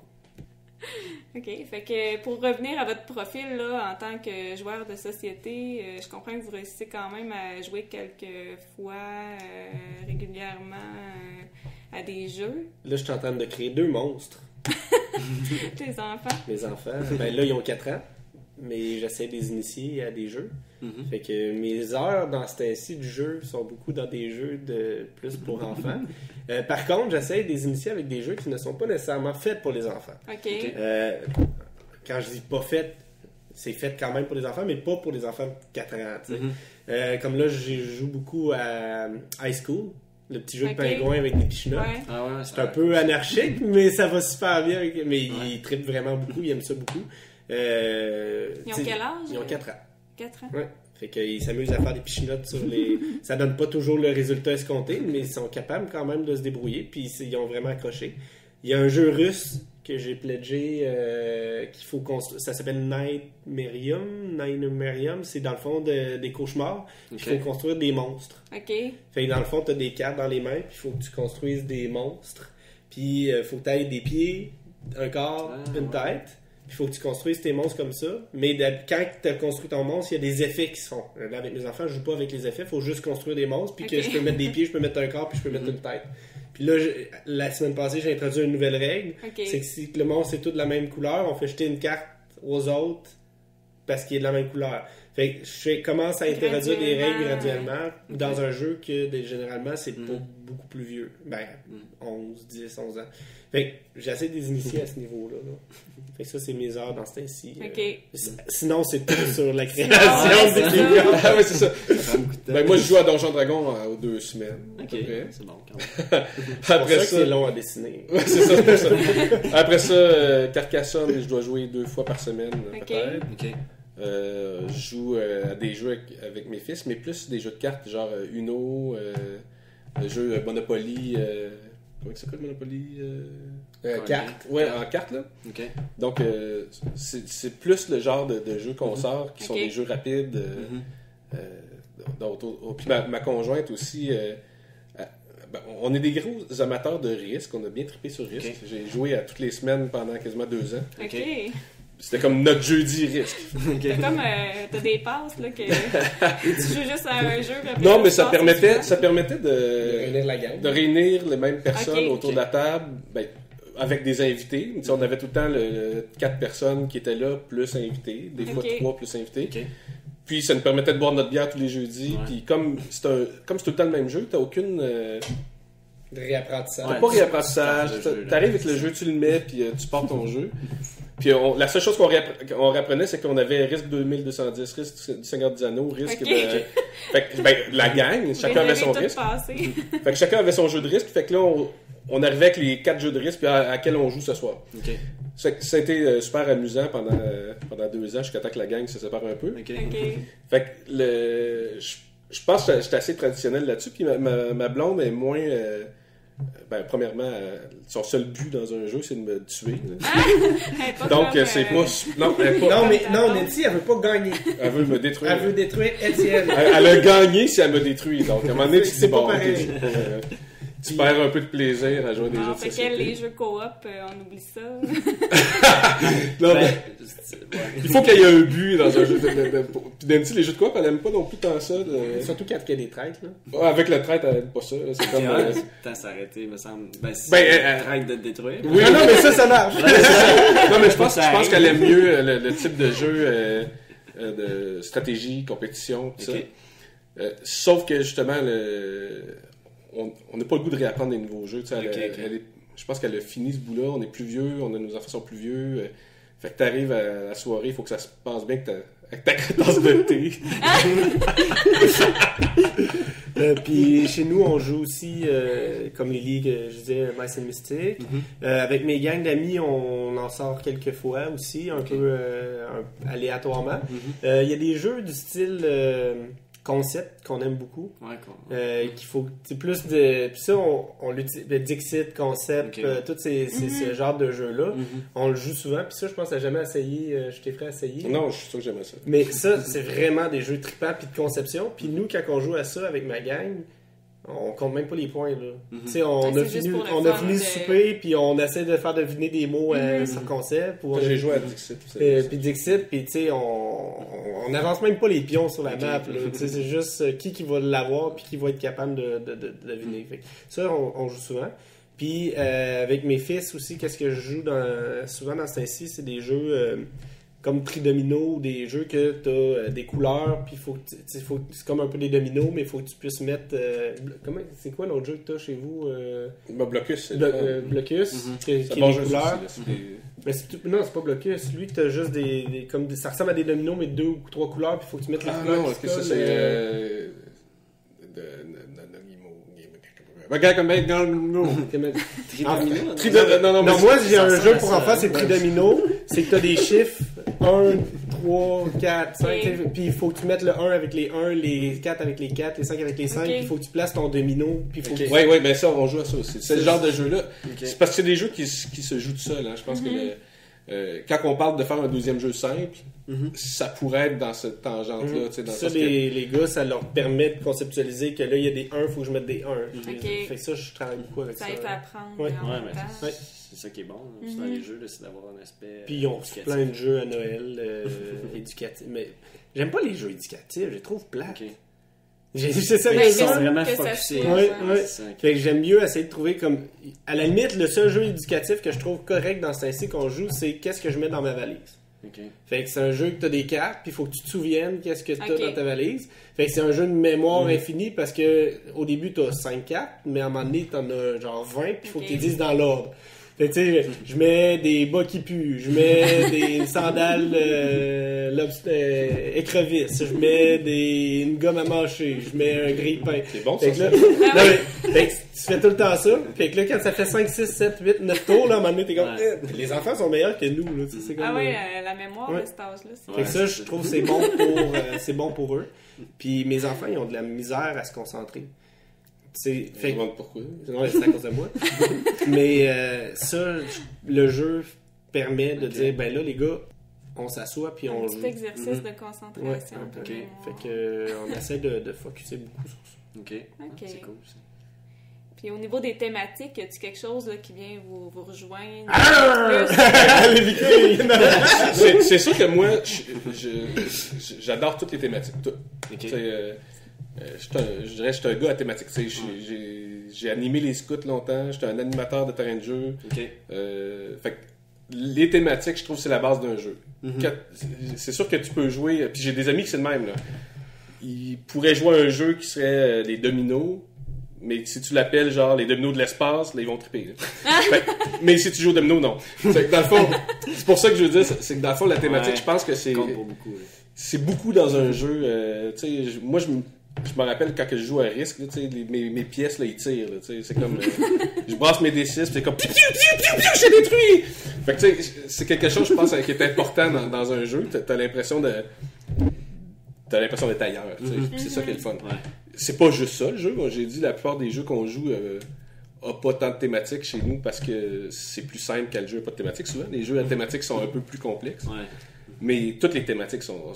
OK. Fait que pour revenir à votre profil là, en tant que joueur de société, je comprends que vous réussissez quand même à jouer quelques fois régulièrement à des jeux. Là, je suis en train de créer 2 monstres. Tes enfants. Mes enfants, ben là, ils ont 4 ans, mais j'essaie de les initier à des jeux. Fait que mes heures dans ce temps-ci du jeu sont beaucoup dans des jeux de plus pour enfants. Par contre, j'essaie de les initier avec des jeux qui ne sont pas nécessairement faits pour les enfants. OK. Quand je dis pas fait, c'est fait quand même pour les enfants, mais pas pour les enfants de 4 ans. Tu sais. Comme là, je joue beaucoup à High School, le petit jeu de pingouin avec des pichenottes. Ouais. Ah ouais, C'est un peu anarchique, mais ça va super bien. Mais ils trippent vraiment beaucoup, ils aiment ça beaucoup. Ils ont quel âge? Ils ont 4 ans. 4 ans. Ouais. Fait qu'ils s'amusent à faire des pichinottes sur les... Ça donne pas toujours le résultat escompté, mais ils sont capables quand même de se débrouiller, puis ils ont vraiment accroché. Il y a un jeu russe que j'ai pledgé qu'il faut construire. Ça s'appelle Nightmarium. C'est dans le fond des cauchemars. Il faut construire des monstres. OK. Fait que dans le fond, tu as des cartes dans les mains, puis il faut que tu construises des monstres. Puis il faut que tu aies des pieds, un corps, une tête. Il faut que tu construises tes monstres comme ça. Mais quand tu as construit ton monstre, il y a des effets qui se font. Là, avec mes enfants, je joue pas avec les effets. Il faut juste construire des monstres. Puis que je peux mettre des pieds, je peux mettre un corps, puis je peux mettre une tête. Puis là, la semaine passée, j'ai introduit une nouvelle règle. C'est que si le monstre est tout de la même couleur, on fait jeter une carte aux autres parce qu'il est de la même couleur. Fait que je commence à introduire des règles graduellement dans un jeu que généralement c'est pas beaucoup plus vieux. Ben, 11, 10, 11 ans. Fait que j'essaie de les initier à ce niveau-là. Là. Fait que ça, c'est mes heures dans ce temps-ci. Sinon, c'est tout sur la création des figures. Ah oui, c'est ça. Ben, moi, je joue à Donjon Dragon aux 2 semaines. OK, c'est bon quand même. C'est pour ça que c'est long à dessiner. Ouais, c'est ça. Après ça, Carcassonne, je dois jouer 2 fois par semaine, peut-être. OK. Je joue à des jeux avec mes fils, mais plus des jeux de cartes, genre Uno, le jeu Monopoly. Comment ça s'appelle Monopoly Cartes. Ouais, en cartes, là. OK. Donc, c'est plus le genre de jeux qu'on sort, qui sont des jeux rapides. Puis ma conjointe aussi. On est des gros amateurs de risque. On a bien trippé sur risque. Okay. J'ai joué à toutes les semaines pendant quasiment 2 ans. OK. C'était comme notre jeudi risque. C'est comme t'as des passes là que tu joues juste à un jeu. Non, mais ça permettait de réunir la gang. De réunir les mêmes personnes autour de la table, avec des invités. On avait tout le temps 4 personnes qui étaient là, plus invités, des fois 3 plus invités. Okay. Puis ça nous permettait de boire notre bière tous les jeudis. Puis comme c'est tout le temps le même jeu, t'as aucune réapprentissage. T'as pas réapprentissage. T'arrives avec le jeu, tu le mets, puis tu pars ton jeu. Puis la seule chose qu'on réapprenait, c'est qu'on avait risque 2210, risque du Seigneur des Anneaux, risque de... Fait que, la gang, chacun avait son risque. Fait que chacun avait son jeu de risque. Fait que là, on arrivait avec les 4 jeux de risque, puis à quel on joue ce soir. Okay. Ça a été super amusant pendant 2 ans, jusqu'à temps que la gang se sépare un peu. Fait que je pense que j'étais assez traditionnel là-dessus, puis ma blonde est moins... premièrement, son seul but dans un jeu, c'est de me tuer. Donc, c'est pas... Non, Nancy, elle veut pas gagner. Elle veut me détruire. Elle veut détruire Étienne. Elle a gagné si elle me détruit. Donc, à un moment donné, tu te dis, C'est pas bon, pareil. tu perds un peu de plaisir à jouer à des jeux de Fait société. que les jeux coop, on oublie ça. Non, mais il faut qu'il y ait un but dans un jeu Puis Nancy, les jeux de coop, elle aime pas non plus tant ça. Surtout quand il y a des traites. Là. Avec le traite, elle aime pas ça. C'est comme... T'as s'arrêter, me semble. Traite de te détruire. Oui, non, mais ça marche. Non, mais je pense qu'elle aime mieux le type de jeu de stratégie, compétition, tout ça. Sauf que justement, on n'a pas le goût de réapprendre des nouveaux jeux. Je pense qu'elle a fini ce bout-là. On est plus vieux, nos enfants sont plus vieux. Fait que t'arrives à la soirée, il faut que ça se passe bien avec ta tasse de thé. Puis chez nous, on joue aussi, comme les ligues, je disais, Mice and Mystic. Avec mes gangs d'amis, on en sort quelques fois aussi, un peu aléatoirement. Il y a des jeux du style concept qu'on aime beaucoup. Ouais, Qu'il faut c'est plus de. Puis ça, on l'utilise. Dixit, concept, Ok. tous ce genre de jeux-là. On le joue souvent. Puis ça, je pense que t'as jamais essayé. Je t'ai fait essayer. Non, je suis sûr que j'aimais ça. Mais ça, c'est vraiment des jeux trippants puis de conception. Puis nous, quand on joue à ça avec ma gang, on compte même pas les points, là. Tu sais, on c'est a juste fini, pour le on a fun fini le de- souper, puis on essaie de faire deviner des mots sur concept. Ou J'ai joué à Dixit. puis Dixit, puis tu sais, on avance même pas les pions sur la map, là. Tu sais, c'est juste qui va l'avoir, puis qui va être capable de deviner. Fait que ça, on joue souvent. Puis avec mes fils aussi, qu'est-ce que je joue souvent dans ce temps-ci, c'est des jeux comme Tridomino, ou des jeux que tu as des couleurs, puis c'est comme un peu des dominos, mais il faut que tu puisses mettre... c'est quoi l'autre jeu que tu as chez vous? Blocus, c'est le fun. Blocus, qui est C'est bon des jeu couleurs. aussi, là. Mais non, c'est pas Blocus. Lui, tu as juste ça ressemble à des dominos, mais 2 ou 3 couleurs, puis il faut que tu mettes les Ah couleurs. non, qui est-ce que se ça collent, c'est... Regarde comme ben dans Non, moi j'ai un jeu pour enfants, c'est Tridomino. C'est que t'as des chiffres 1, 3, 4, 5, puis il faut que tu mettes le 1 avec les 1, les 4 avec les 4, les 5 avec les 5, Ok. puis il faut que tu places ton domino, puis il faut que tu... Oui, ben ça, on joue à ça aussi. C'est le genre de jeu-là. C'est parce que c'est des jeux qui se jouent tout seuls. Hein. Je pense que quand on parle de faire un deuxième jeu simple, ça pourrait être dans cette tangente-là. Tu sais, dans Ça, parce que- les gars, ça leur permet de conceptualiser que là, il y a des 1, il faut que je mette des 1. Ok. Fait que ça, je travaille beaucoup avec ça. Ça aide à apprendre Ouais. en Ouais, même mais temps. Ouais. c'est ça qui est bon là. Dans les jeux, là, c'est d'avoir un aspect. Puis ils ont éducatif. plein de jeux à Noël éducatifs. Mais j'aime pas les jeux éducatifs, je les trouve plates. Ok. C'est ça, Ben, que Ils je sont sens. vraiment que ça focusés. soit, Ouais, ouais. ouais. C'est ça. Fait que j'aime mieux essayer de trouver comme... À la limite, le seul jeu éducatif que je trouve correct dans ce temps-ci qu'on joue, c'est qu'est-ce que je mets dans ma valise. Ok. Fait que c'est un jeu que t'as des cartes, puis il faut que tu te souviennes qu'est-ce que t'as Ok. dans ta valise. Fait que c'est un jeu de mémoire infinie parce que au début t'as 5 cartes, mais à un moment donné t'en as genre 20, puis il faut Ok. que tu les dises dans l'ordre. Fait que tu sais, je mets des bas qui puent, je mets des sandales écrevisses, je mets une gomme à mâcher, je mets un grille-pain. C'est bon, Fait ça. que là, non, mais, fait que tu fais tout le temps ça. Fait que là, quand ça fait 5, 6, 7, 8, 9 tours, là, à un moment donné, t'es comme... Ouais. Les enfants sont meilleurs que nous, là. Tu sais, c'est comme, Ah oui, la mémoire Ouais. de cet âge-là. c'est- fait que ça, je trouve que c'est bon pour eux. Puis mes enfants, ils ont de la misère à se concentrer. Je Fait me que, demande pourquoi. non, c'est à cause de moi. Mais ça, le jeu permet de dire, ben là, les gars, on s'assoit puis Un on petit joue. exercice de Ouais, concentration. un peu. Ok. Fait que on essaie de focusser beaucoup sur ça. Ok. Ok. C'est cool ça. Puis au niveau des thématiques, y a-tu quelque chose là, qui vient vous rejoindre? C'est sûr que moi, j'adore toutes les thématiques. Toutes. Ok. Tu sais, je dirais que je suis un gars à thématique. Tu sais, j'ai animé les scouts longtemps, j'étais un animateur de terrain de jeu. Ok. Fait que les thématiques, je trouve que c'est la base d'un jeu. C'est sûr que tu peux jouer, puis j'ai des amis qui c'est le même. Là. Ils pourraient jouer à un jeu qui serait les dominos, mais si tu l'appelles genre les dominos de l'espace, là, ils vont triper. Fait que- mais si tu joues aux dominos, non. Fait que dans le fond, c'est pour ça que je veux dire, c'est que dans le fond, la thématique, Ouais. je pense que c'est Compte pour beaucoup. là. c'est beaucoup dans un jeu. Tu sais, moi, je me rappelle quand que je joue à risque, là, tu sais, mes pièces, là, ils tirent. Là, tu sais, c'est comme. Je brasse mes D6, puis c'est comme. Piu, piu, piu, piu, piu, j'ai détruit! Fait que, tu sais, c'est quelque chose, je pense, qui est important dans un jeu. T'as l'impression de. T'as l'impression d'être ailleurs. Tu sais, c'est ça qui est le fun. Ouais. C'est pas juste ça, le jeu. Moi, j'ai dit, la plupart des jeux qu'on joue. A pas tant de thématiques chez nous parce que c'est plus simple qu'un jeu n'a pas de thématique. Souvent, les jeux à thématique sont un peu plus complexes. Ouais. Mais toutes les thématiques sont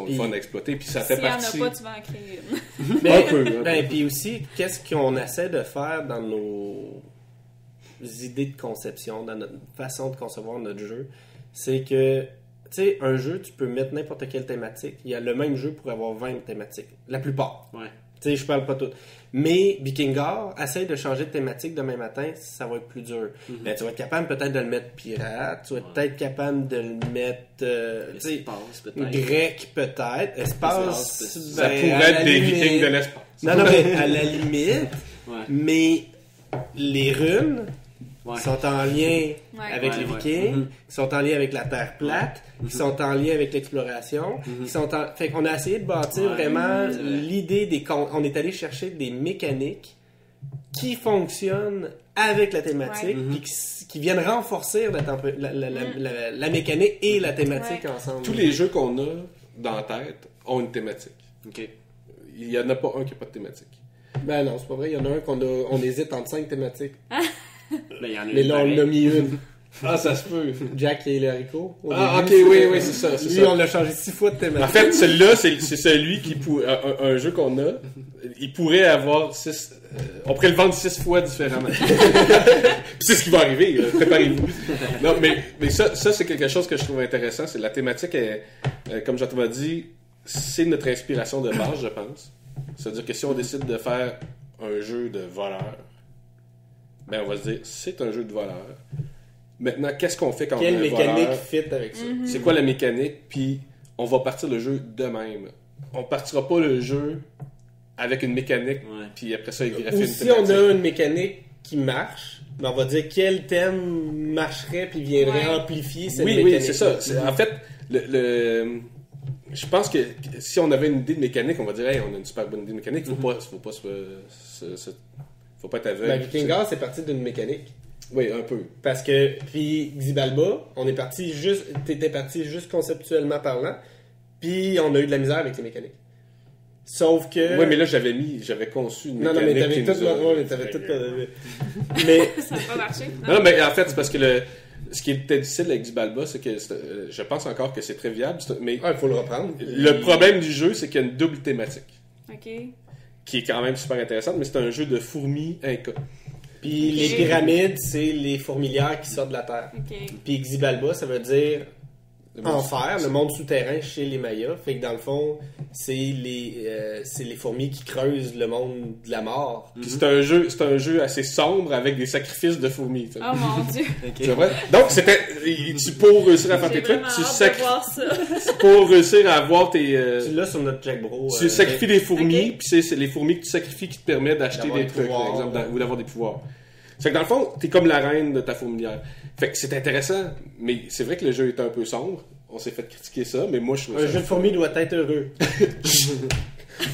le fun à exploiter. Puis ça fait S'il n'y en a partie. pas, tu vas en créer une. Mais, Un peu. ben, puis aussi, qu'est-ce qu'on essaie de faire dans nos idées de conception, dans notre façon de concevoir notre jeu, c'est que, tu sais, un jeu, tu peux mettre n'importe quelle thématique. Il y a le même jeu pour avoir 20 thématiques. La plupart. Ouais. Tu sais, je parle pas toutes. Mais Vikingar, essaye de changer de thématique demain matin, ça va être plus dur. Ben, tu vas être capable peut-être de le mettre pirate, tu vas être peut-être capable de le mettre, tu sais, L'espace, peut-être. grec peut-être, espace, Espace, Ça ben, pourrait à la être des limite. vikings de l'espace. Non, mais à la limite, Ouais. mais les runes Ouais. qui sont en lien avec Ouais, les ouais. Vikings, qui sont en lien avec la Terre plate, qui sont en lien avec l'exploration, qui sont en... Fait qu'on a essayé de bâtir Ouais, vraiment c'est vrai. l'idée des... On est allé chercher des mécaniques qui fonctionnent avec la thématique, puis qui viennent renforcer la mécanique et la thématique Ouais. ensemble. Tous les jeux qu'on a dans la tête ont une thématique. Ok. il y en a pas un qui n'a pas de thématique. Ben non, c'est pas vrai. Il y en a un on hésite entre 5 thématiques. Ben, il y en a Mais une là, on pareille. l'a mis une. Ah, ça se peut. Jack et les haricots. Au Ah, début, ok, oui, c'est ça. C'est Lui, ça. on l'a changé 6 fois de thématique. En fait, celui-là, c'est celui qui un jeu qu'on a. Il pourrait avoir 6. On pourrait le vendre 6 fois différemment. Puis c'est ce qui va arriver. Préparez-vous. Non, mais ça c'est quelque chose que je trouve intéressant. C'est la thématique est, comme Jean-Thomas dit, c'est notre inspiration de base, je pense. C'est-à-dire que si on décide de faire un jeu de voleur, ben on va se dire c'est un jeu de voleur. Maintenant, qu'est-ce qu'on fait quand Quelle on est un mécanique voleur? fit avec ça? C'est quoi la mécanique? Puis on va partir le jeu de même. On partira pas le jeu avec une mécanique, Ouais. puis après ça, il Ou greffer une si on thématique. a une mécanique qui marche, ben on va dire quel thème marcherait puis viendrait Ouais. amplifier cette Oui, mécanique. c'est ça. En fait, je pense que si on avait une idée de mécanique, on va dire, hey, on a une super bonne idée de mécanique, faut pas être aveugle. Ben, Viking Gars, c'est parti d'une mécanique. Oui, un peu. Parce que, puis Xibalba, t'étais parti juste conceptuellement parlant, puis on a eu de la misère avec les mécaniques. Sauf que... Oui, mais là, j'avais conçu une Non, mécanique. mais t'avais qui tout... nous a- Ouais, mais t'avais tout... Mais... Ça n'a pas marché. Non, mais en fait, c'est parce que ce qui était difficile avec Xibalba, c'est que je pense encore que c'est très viable, mais Ah, il faut le reprendre. le problème du jeu, c'est qu'il y a une double thématique, OK. qui est quand même super intéressante, mais c'est un jeu de fourmis Inca. Puis les pyramides, c'est les fourmilières qui sortent de la Terre. OK. Puis Xibalba, ça veut dire Le monde- enfer, le monde souterrain chez les Mayas. Fait que dans le fond, c'est les fourmis qui creusent le monde de la mort. Puis c'est un jeu assez sombre avec des sacrifices de fourmis. tu sais. Oh mon Dieu. C'est vrai? Donc, pour réussir à faire J'ai tes trucs, vraiment tu hâte de voir ça. pour réussir à avoir tes... Tu l'as sur notre Jack Bro. tu sacrifies des fourmis, Ok. puis c'est les fourmis que tu sacrifies qui te permettent d'acheter D'avoir des des trucs, pouvoirs. par exemple, ou d'avoir des pouvoirs. C'est que dans le fond, t'es comme la reine de ta fourmilière. Fait que c'est intéressant, mais c'est vrai que le jeu est un peu sombre. On s'est fait critiquer ça, mais moi je trouve Un ça... jeu de fourmis doit être heureux.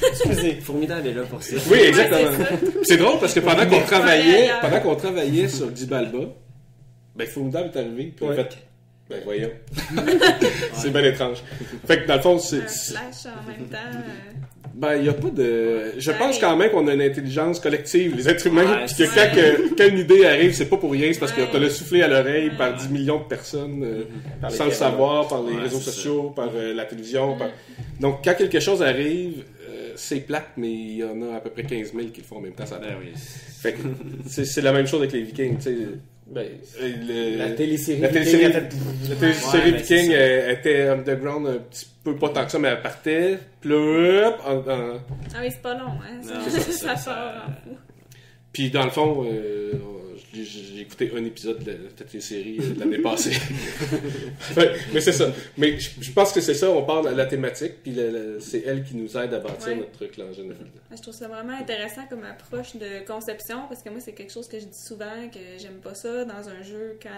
Excusez. Formidable est là pour ça. Oui, exactement. Ouais, c'est ça. Puis c'est drôle parce que pendant qu'on ailleurs. travaillait sur Xibalba, ben Formidable est arrivé, puis on a Ouais. fait... Ben voyons. C'est bien étrange. Fait que dans le fond, Un c'est... flash en même temps. Ben, il n'y a pas de... Je pense quand même qu'on a une intelligence collective, les êtres humains, Ouais, puis que c'est quand une idée arrive, c'est pas pour rien, c'est parce Ouais. qu'on te l'a soufflé à l'oreille Ouais. par 10 millions de personnes, Par les sans le caméras. savoir, par les Ouais, réseaux c'est sociaux, par la télévision. Donc, quand quelque chose arrive, c'est plate, mais il y en a à peu près 15 000 qui le font en même temps. Ça Ben oui. Fait que c'est la même chose avec les Vikings, tu sais. Ben, Le- la télésérie. la télésérie- Viking a fait- La télésérie Ouais, ben, Viking c'est ça. était underground un petit peu, pas tant que ça, mais elle partait, puis là, hop, Ah oui, c'est pas long, hein. Non, Ça, c'est ça ça, sort en fou. puis dans le fond, j'ai écouté un épisode de la télésérie de l'année passée. Ouais, mais c'est ça. Mais je pense que c'est ça, on parle de la thématique, puis c'est elle qui nous aide à bâtir Ouais. notre truc là en général. Je trouve ça vraiment intéressant comme approche de conception parce que moi, c'est quelque chose que je dis souvent que j'aime pas ça dans un jeu quand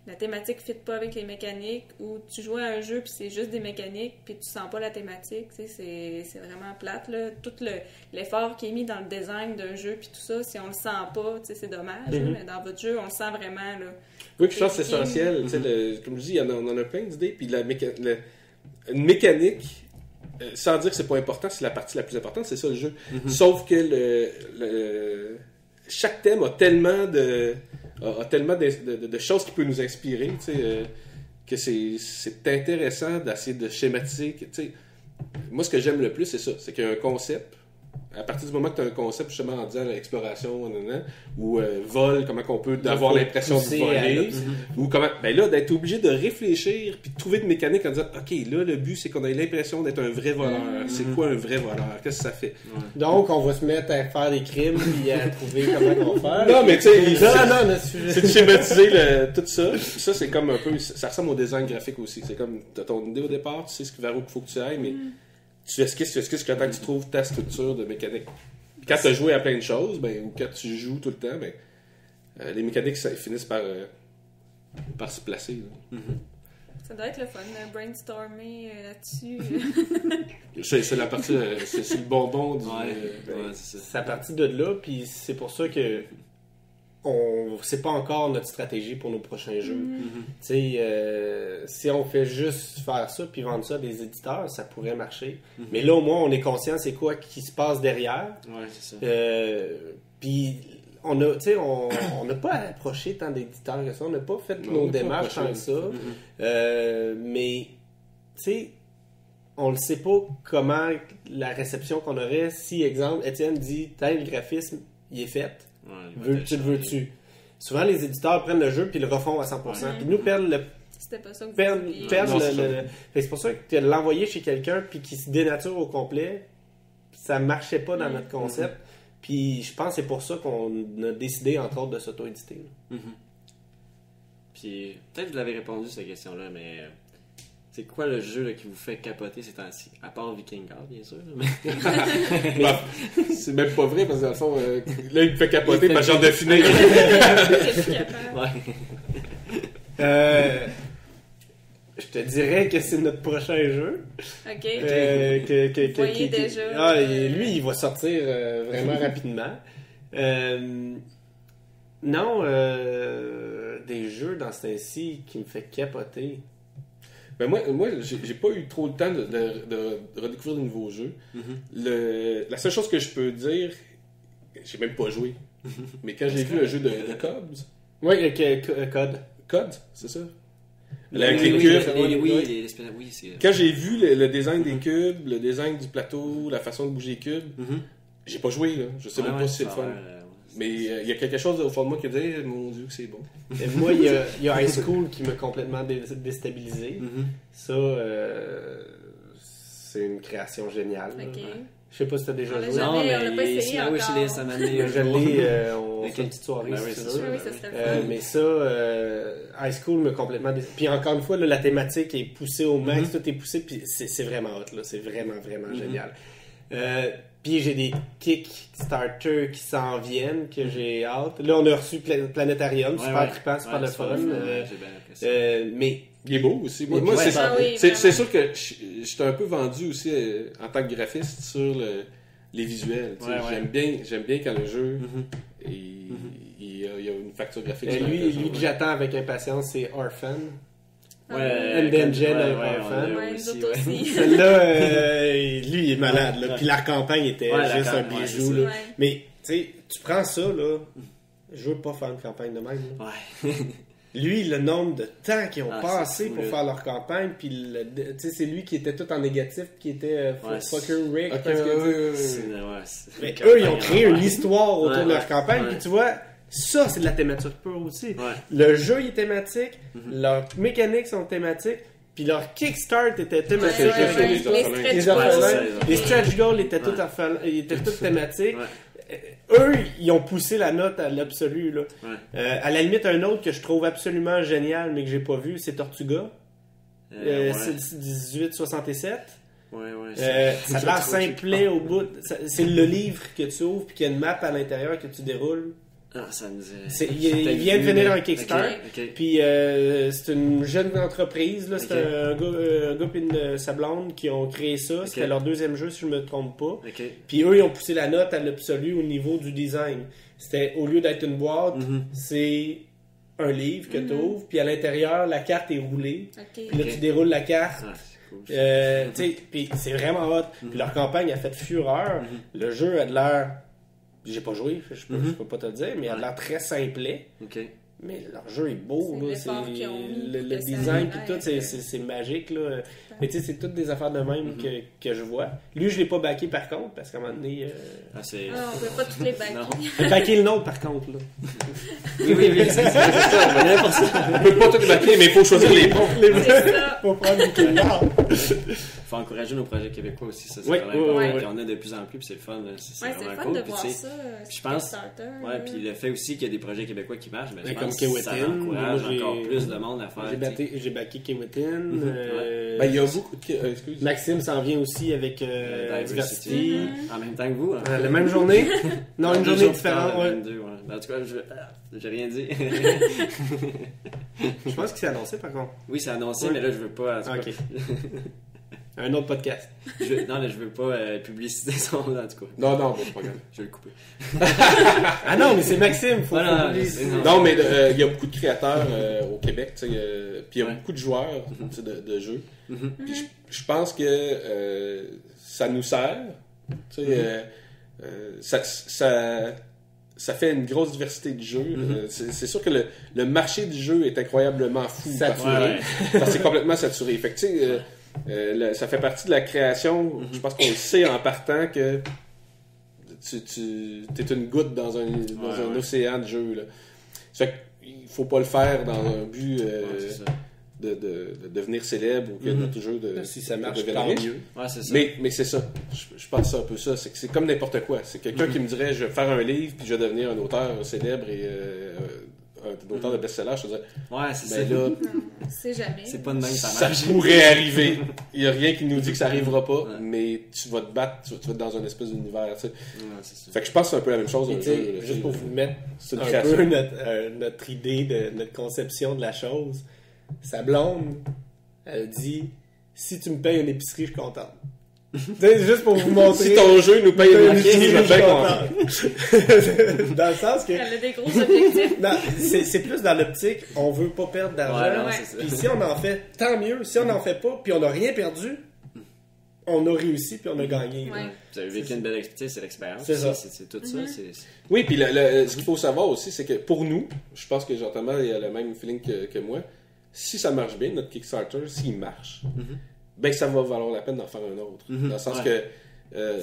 la thématique ne fit pas avec les mécaniques ou tu joues à un jeu puis c'est juste des mécaniques puis tu sens pas la thématique. Tu sais, c'est vraiment plate. Là. Tout l'effort qui est mis dans le design d'un jeu puis tout ça, si on le sent pas, tu sais, c'est dommage. là, mais dans votre jeu, on le sent vraiment. Là. Oui, puis je pense que c'est essentiel. Tu sais, comme je dis, on en a plein d'idées, puis une mécanique, sans dire que c'est pas important, c'est la partie la plus importante, c'est ça le jeu. Sauf que chaque thème a tellement de choses qui peuvent nous inspirer, tu sais, que c'est intéressant d'essayer de schématiser. Tu sais, moi, ce que j'aime le plus, c'est ça, c'est qu'il y a un concept. À partir du moment que tu as un concept, justement, en disant exploration, ou vol, comment qu'on peut avoir l'impression de pousser voler, ou comment. Ben là, d'être obligé de réfléchir puis de trouver une mécanique en disant, OK, là, le but, c'est qu'on ait l'impression d'être un vrai voleur. C'est quoi un vrai voleur? Qu'est-ce que ça fait? Donc, on va se mettre à faire des crimes puis à trouver comment on va faire. Non, mais tu sais, Non, c'est de schématiser tout ça. Puis ça, c'est comme un peu. Ça ressemble au design graphique aussi. C'est comme, tu as ton idée au départ, tu sais vers où il faut que tu ailles, mais tu esquisses jusqu'à temps que tu trouves ta structure de mécanique. Puis quand tu as joué à plein de choses, ben, ou quand tu joues tout le temps, ben, les mécaniques finissent par se placer. Là. Ça doit être le fun de brainstormer là-dessus. C'est la partie, c'est le bonbon du. Ouais, c'est ça. C'est à partir de là, puis c'est pour ça que c'est pas encore notre stratégie pour nos prochains jeux. Tu sais, si on fait juste faire ça puis vendre ça à des éditeurs, ça pourrait marcher. Mais là, au moins, on est conscient c'est quoi qui se passe derrière. Ouais, c'est ça. Puis on n'a pas approché tant d'éditeurs que ça. On n'a pas fait nos démarches tant que ça. Mais, tu sais, on ne sait pas comment la réception qu'on aurait si, exemple, Étienne dit « le graphisme, il est fait. Tu le veux-tu? » Souvent, les éditeurs prennent le jeu puis le refont à 100%. Puis nous, perdent le... C'était pas ça que vous perdent vouliez. c'est pour ça que l'envoyer chez quelqu'un puis qu'il se dénature au complet, ça marchait pas dans notre concept. Puis je pense que c'est pour ça qu'on a décidé, entre autres, de s'auto-éditer. Puis peut-être que vous l'avez répondu à cette question-là, mais c'est quoi le jeu là, qui vous fait capoter ces temps-ci? À part Vikingar, bien sûr. Mais... Bah, c'est même pas vrai, parce que dans le fond, là, il me fait capoter parce que j'en ai fini. Je te dirais que c'est notre prochain jeu. OK. Vous voyez déjà. Lui, il va sortir vraiment rapidement. Non, des jeux dans ce temps-ci qui me fait capoter. Ben moi j'ai pas eu trop le temps de redécouvrir de nouveaux jeux. La seule chose que je peux dire, j'ai même pas joué, mais quand j'ai vu un jeu de Cubs... Oui, Code. Code, c'est ça? Avec les cubes. Oui, c'est... Quand j'ai vu le design des cubes, le design du plateau, la façon de bouger les cubes, j'ai pas joué, là. Je sais même pas si c'est le fun. Mais il y a quelque chose au fond de moi qui dit mon Dieu que c'est bon. Et moi, il y a High School qui m'a complètement déstabilisé. Ça, c'est une création géniale. OK. Je sais pas si t'as déjà joué. Non, mais on l'a pas essayé encore. Ça m'a amené Je l'ai, on fait une petite soirée Ben oui, si c'est tu sûr. veux. Oui, ça serait fun. Mais ça, High School m'a complètement Puis encore une fois, là, la thématique est poussée au max, tout est poussé, puis c'est vraiment hot, là. C'est vraiment, vraiment génial. Puis j'ai des Kickstarter qui s'en viennent, que j'ai hâte. Là, on a reçu Planétarium, super trippant, super le fun. Mais... Il est beau aussi. Moi, c'est sûr que j'étais un peu vendu aussi en tant que graphiste sur les visuels. J'aime bien quand le jeu il y a une facture graphique. Lui que j'attends avec impatience, c'est Orphan. Ouais, Engine avec Orphan. Nous aussi. Celle-là, lui, il est malade. Là. Puis la campagne était juste un bijou. Là. Ouais. Mais, tu sais, tu prends ça, là, je veux pas faire une campagne de même. Là. Ouais. Lui, le nombre de temps qu'ils ont passé fou, pour là. faire leur campagne, puis tu sais, c'est lui qui était tout en négatif, qui était fucker Rick. Okay, parce que, mais c'est eux, ils ont créé une histoire autour de leur ouais, campagne, ouais. puis tu vois, ça, c'est de la thématique pure aussi. Ouais. Le jeu il est thématique, leurs mécaniques sont thématiques, puis leur Kickstart était thématique. Les stretch goals étaient tous thématiques. Eux, ils ont poussé la note à l'absolu. Là. À la limite, un autre que je trouve absolument génial, mais que j'ai pas vu, c'est Tortuga. C'est 1867. Ça a l'air simplet au bout. C'est le livre que tu ouvres, puis qu'il y a une map à l'intérieur que tu déroules. Ah, ça me il vient de finir un Kickstarter. Okay. Puis c'est une jeune entreprise. Là, c'est un gars et sa blonde qui ont créé ça. C'était leur deuxième jeu, si je me trompe pas. Puis eux, ils ont poussé la note à l'absolu au niveau du design. C'était, au lieu d'être une boîte, c'est un livre que tu ouvres. Puis à l'intérieur, la carte est roulée. Puis là, tu déroules la carte. Puis c'est vraiment hot. Puis leur campagne a fait fureur. Le jeu a de l'air... J'ai pas joué, je peux pas te le dire, mais il a l'air très simplet. Mais leur jeu est beau, là. Le design et tout, c'est magique, là. Mais tu sais, c'est toutes des affaires de même que je vois. Lui, je l'ai pas backé par contre, parce qu'à un moment donné. on peut pas toutes les backer. J'ai backé le nôtre par contre, là. Oui, c'est ça, on va aller pour ça. On peut pas tout backer, mais il faut choisir les bons. C'est ça. Faut prendre du Kickstarter. Faut encourager nos projets québécois aussi, ça c'est Oui, vraiment important. oui. Puis on a de plus en plus, puis c'est le fun. C'est Ouais, vraiment c'est le fun cool. de Puis, voir tu sais, ça. je pense, puis le fait aussi qu'il y a des projets québécois qui marchent, mais je Comme pense que ça Kewetin, encourage moi, j'ai- encore plus de monde à faire. J'ai backé Kewetin. Il y a beaucoup de... excuse. Maxime s'en vient aussi avec Diversity. En même temps que vous. Hein. La même journée? Non, une journée différente, ouais. 22, ouais. En tout cas, j'ai rien dit. Je pense qu'il s'est annoncé par contre. Oui, c'est annoncé, Ouais. mais là, je veux pas. En tout cas. Ok. Un autre podcast. Non, là, je veux pas publiciter son nom, en tout cas. Non, mais c'est pas grave. Je vais le couper. Ah non, mais c'est Maxime, faut Voilà, oublier. Non, mais il y a beaucoup de créateurs au Québec, tu sais, puis il y a beaucoup de joueurs tu sais, de jeux. Puis je pense que ça nous sert. Tu sais, ça fait une grosse diversité de jeux. C'est sûr que le marché du jeu est incroyablement fou. Saturé. Parce que c'est complètement saturé. Fait que, tu sais, ça fait partie de la création. Je pense qu'on le sait en partant que tu es une goutte dans un océan de jeux. Là. Fait qu'il faut pas le faire dans un but de devenir célèbre ou que notre jeu de Si ça marche, devienne tant riche. mieux. Ouais, c'est ça. Mais c'est ça. Je pense que c'est un peu ça. C'est comme n'importe quoi. C'est quelqu'un qui me dirait je vais faire un livre puis je vais devenir un auteur célèbre et un auteur de best-seller. Je te dirais, Ouais, c'est ben ça. là, C'est jamais. C'est pas de même, ça ça marche. pourrait arriver. Il n'y a rien qui nous dit que ça arrivera pas, mais tu vas te battre, tu vas être dans un espèce d'univers. Tu sais. Ouais, c'est ça. Fait que je pense que c'est un peu la même chose. Et un tu sais, jeu, là, juste pour vous mettre c'est une un création. peu notre idée de notre conception de la chose, sa blonde, elle dit si tu me payes une épicerie, je suis contente. Tu sais, juste pour vous montrer. Si ton jeu nous paye une épicerie, je vais suis bien content. content. Dans le sens que. Elle a des gros objectifs. Non, c'est plus dans l'optique, on veut pas perdre Ouais, d'argent. non, c'est ça. Puis si on en fait, tant mieux. Si on n'en fait pas, puis on n'a rien perdu, on a réussi, puis on a gagné. Ouais. Vous avez vécu une belle expérience, c'est l'expérience. C'est ça. C'est tout ça. c'est- Oui, puis ce qu'il faut savoir aussi, c'est que pour nous, je pense que Jean-Thomas il a le même feeling que moi. Si ça marche bien, notre Kickstarter, s'il marche, ben ça va valoir la peine d'en faire un autre. Dans le sens que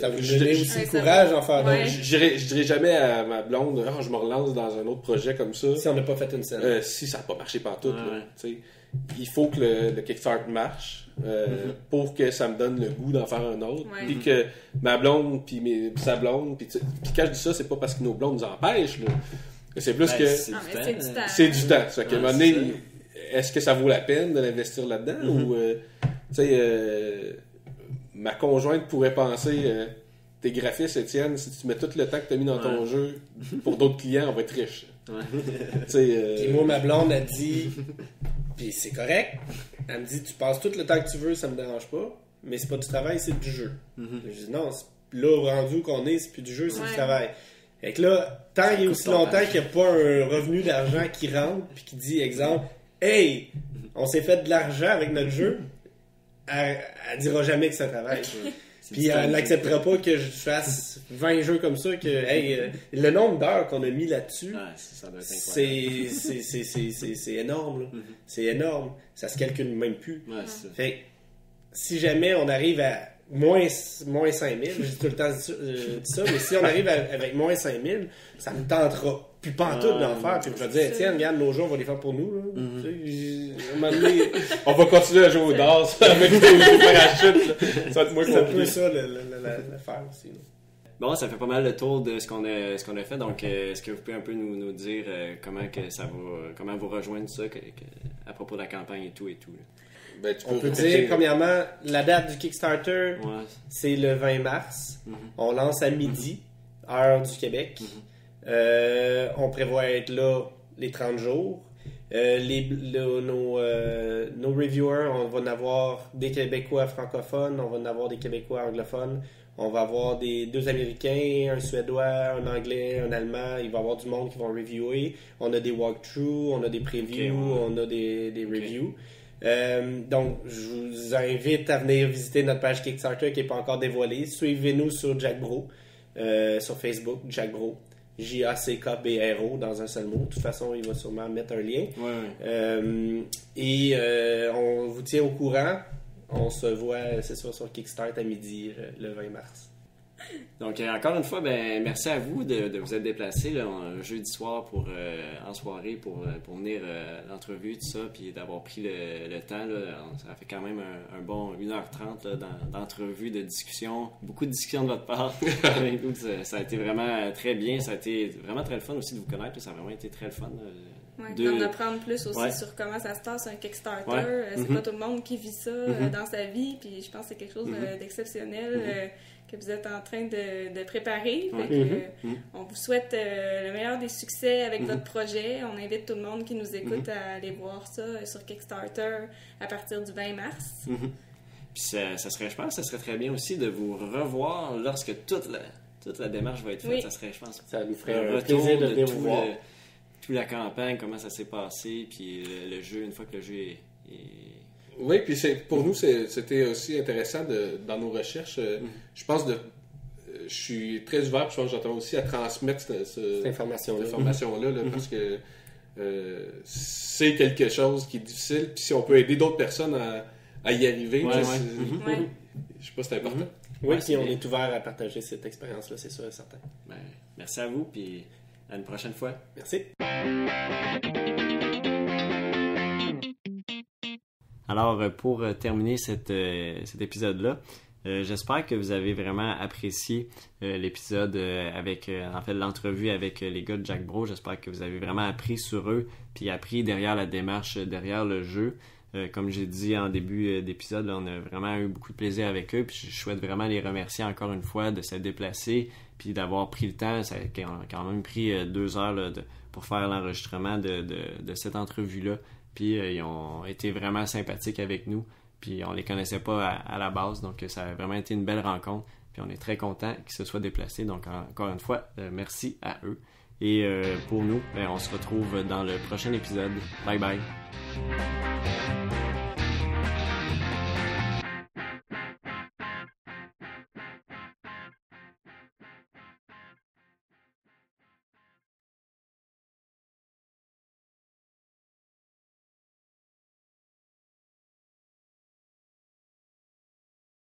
Ça vous je- donne je- aussi Ouais, le ça courage va. d'en faire Ouais. d'autres. je dirais jamais à ma blonde, je me relance dans un autre projet comme ça. Si on n'a pas fait une scène. Si ça n'a pas marché pantoute, Ouais. là, tu sais. Il faut que le Kickstarter marche pour que ça me donne le goût d'en faire un autre. Ouais. Puis que ma blonde, puis sa blonde, puis quand je dis ça, c'est pas parce que nos blondes nous empêchent. Là. C'est plus Ben, que c'est Non, du mais temps, c'est du hein. temps. c'est du temps. Ça fait qu'à un Ouais, moment c'est donné, est-ce que ça vaut la peine de l'investir là-dedans? Ou, tu sais, ma conjointe pourrait penser, t'es graphiste, Étienne, si tu mets tout le temps que tu as mis dans ton jeu pour d'autres clients, on va être riche. Ouais. Tu sais, Puis moi, ma blonde a dit, puis c'est correct, elle me dit, tu passes tout le temps que tu veux, ça me dérange pas, mais c'est pas du travail, c'est du jeu. Je dis, non, là, rendu où qu'on est, c'est plus du jeu, c'est du Ouais. travail. Fait que là, tant et aussi ton longtemps temps. qu'il n'y a pas un revenu d'argent qui rentre, puis qui dit, exemple, hey, on s'est fait de l'argent avec notre jeu, elle dira jamais que c'est un travail. C'est Puis du temps, elle n'acceptera pas que je fasse 20 jeux comme ça, que hey, le nombre d'heures qu'on a mis là-dessus, Ouais, ça doit être incroyable. c'est énorme. Là. C'est énorme. Ça se calcule même plus. Ouais, c'est ça. Fait que, si jamais on arrive à moins 5000, je dis tout le temps ça, mais si on arrive avec moins 5000, ça me tentera plus pantoute d'en faire. Puis je vais dire, tiens, regarde, nos jeux, on va les faire pour nous. Là. Tu sais, à un moment donné, on va continuer à jouer au DAS avec des parachutes. Là. Ça va être moins c'est un peu compliqué. ça l'affaire aussi. Là. Bon, ça fait pas mal le tour de ce qu'on a fait. Donc, est-ce que vous pouvez un peu nous dire comment que ça va, comment vous rejoindre ça à propos de la campagne et tout là. Ben, tu On peut répéter. dire, premièrement, la date du Kickstarter, Ouais. c'est le 20 mars. On lance à midi, heure du Québec. On prévoit être là les 30 jours. Nos reviewers, on va en avoir des Québécois francophones, on va en avoir des Québécois anglophones, on va avoir deux Américains, un Suédois, un Anglais, un Allemand. Il va y avoir du monde qui vont reviewer. On a des walkthroughs, on a des previews, Ok, ouais. on a des reviews. Donc, je vous invite à venir visiter notre page Kickstarter qui n'est pas encore dévoilée. Suivez-nous sur Jack Bro, sur Facebook, Jack Bro. J-A-C-K-B-R-O dans un seul mot. De toute façon, il va sûrement mettre un lien. Ouais. On vous tient au courant. On se voit, c'est sûr, sur Kickstarter à midi le 20 mars. Donc, encore une fois, ben, merci à vous de vous être déplacés là, un jeudi soir en soirée pour venir à l'entrevue, tout ça, puis d'avoir pris le temps. Là, ça fait quand même un bon 1h30 là, d'entrevue, de discussion. Beaucoup de discussions de votre part. Écoute, ça a été vraiment très bien. Ça a été vraiment très le fun aussi de vous connaître. Là, ça a vraiment été très le fun. Ouais, De- d'en apprendre plus aussi Ouais. sur comment ça se passe un Kickstarter. Ouais. C'est pas tout le monde qui vit ça dans sa vie, puis je pense que c'est quelque chose d'exceptionnel que vous êtes en train de préparer. Fait que, on vous souhaite le meilleur des succès avec votre projet. On invite tout le monde qui nous écoute à aller voir ça sur Kickstarter à partir du 20 mars. Puis ça serait, je pense, ça serait très bien aussi de vous revoir lorsque toute la démarche va être faite. Oui. Ça serait, je pense, Ça nous ferait un un plaisir de venir tout vous voir. toute la campagne, comment ça s'est passé, puis le jeu, une fois que le jeu est... Oui, puis pour nous, c'était aussi intéressant dans nos recherches. Je pense je suis très ouvert, puis je pense que j'entends aussi à transmettre cette information-là, là, parce que c'est quelque chose qui est difficile, puis si on peut aider d'autres personnes à y arriver, Ouais. je sais pas si c'est important. Oui, Ouais, puis c'est on bien. est ouvert à partager cette expérience-là, c'est sûr et certain. Ben, merci à vous, puis à une prochaine fois. Merci. Alors, pour terminer cet épisode-là, j'espère que vous avez vraiment apprécié l'épisode avec, en fait, l'entrevue avec les gars de Jack Bro. J'espère que vous avez vraiment appris sur eux, puis appris derrière la démarche, derrière le jeu. Comme j'ai dit en début d'épisode, là, on a vraiment eu beaucoup de plaisir avec eux, puis je souhaite vraiment les remercier encore une fois de s'être déplacés, puis d'avoir pris le temps. Ça a quand même pris 2 heures là, pour faire l'enregistrement de cette entrevue-là. Puis ils ont été vraiment sympathiques avec nous. Puis on les connaissait pas à la base, donc ça a vraiment été une belle rencontre. Puis on est très contents qu'ils se soient déplacés. Donc encore une fois, merci à eux. Et pour nous, on se retrouve dans le prochain épisode. Bye bye!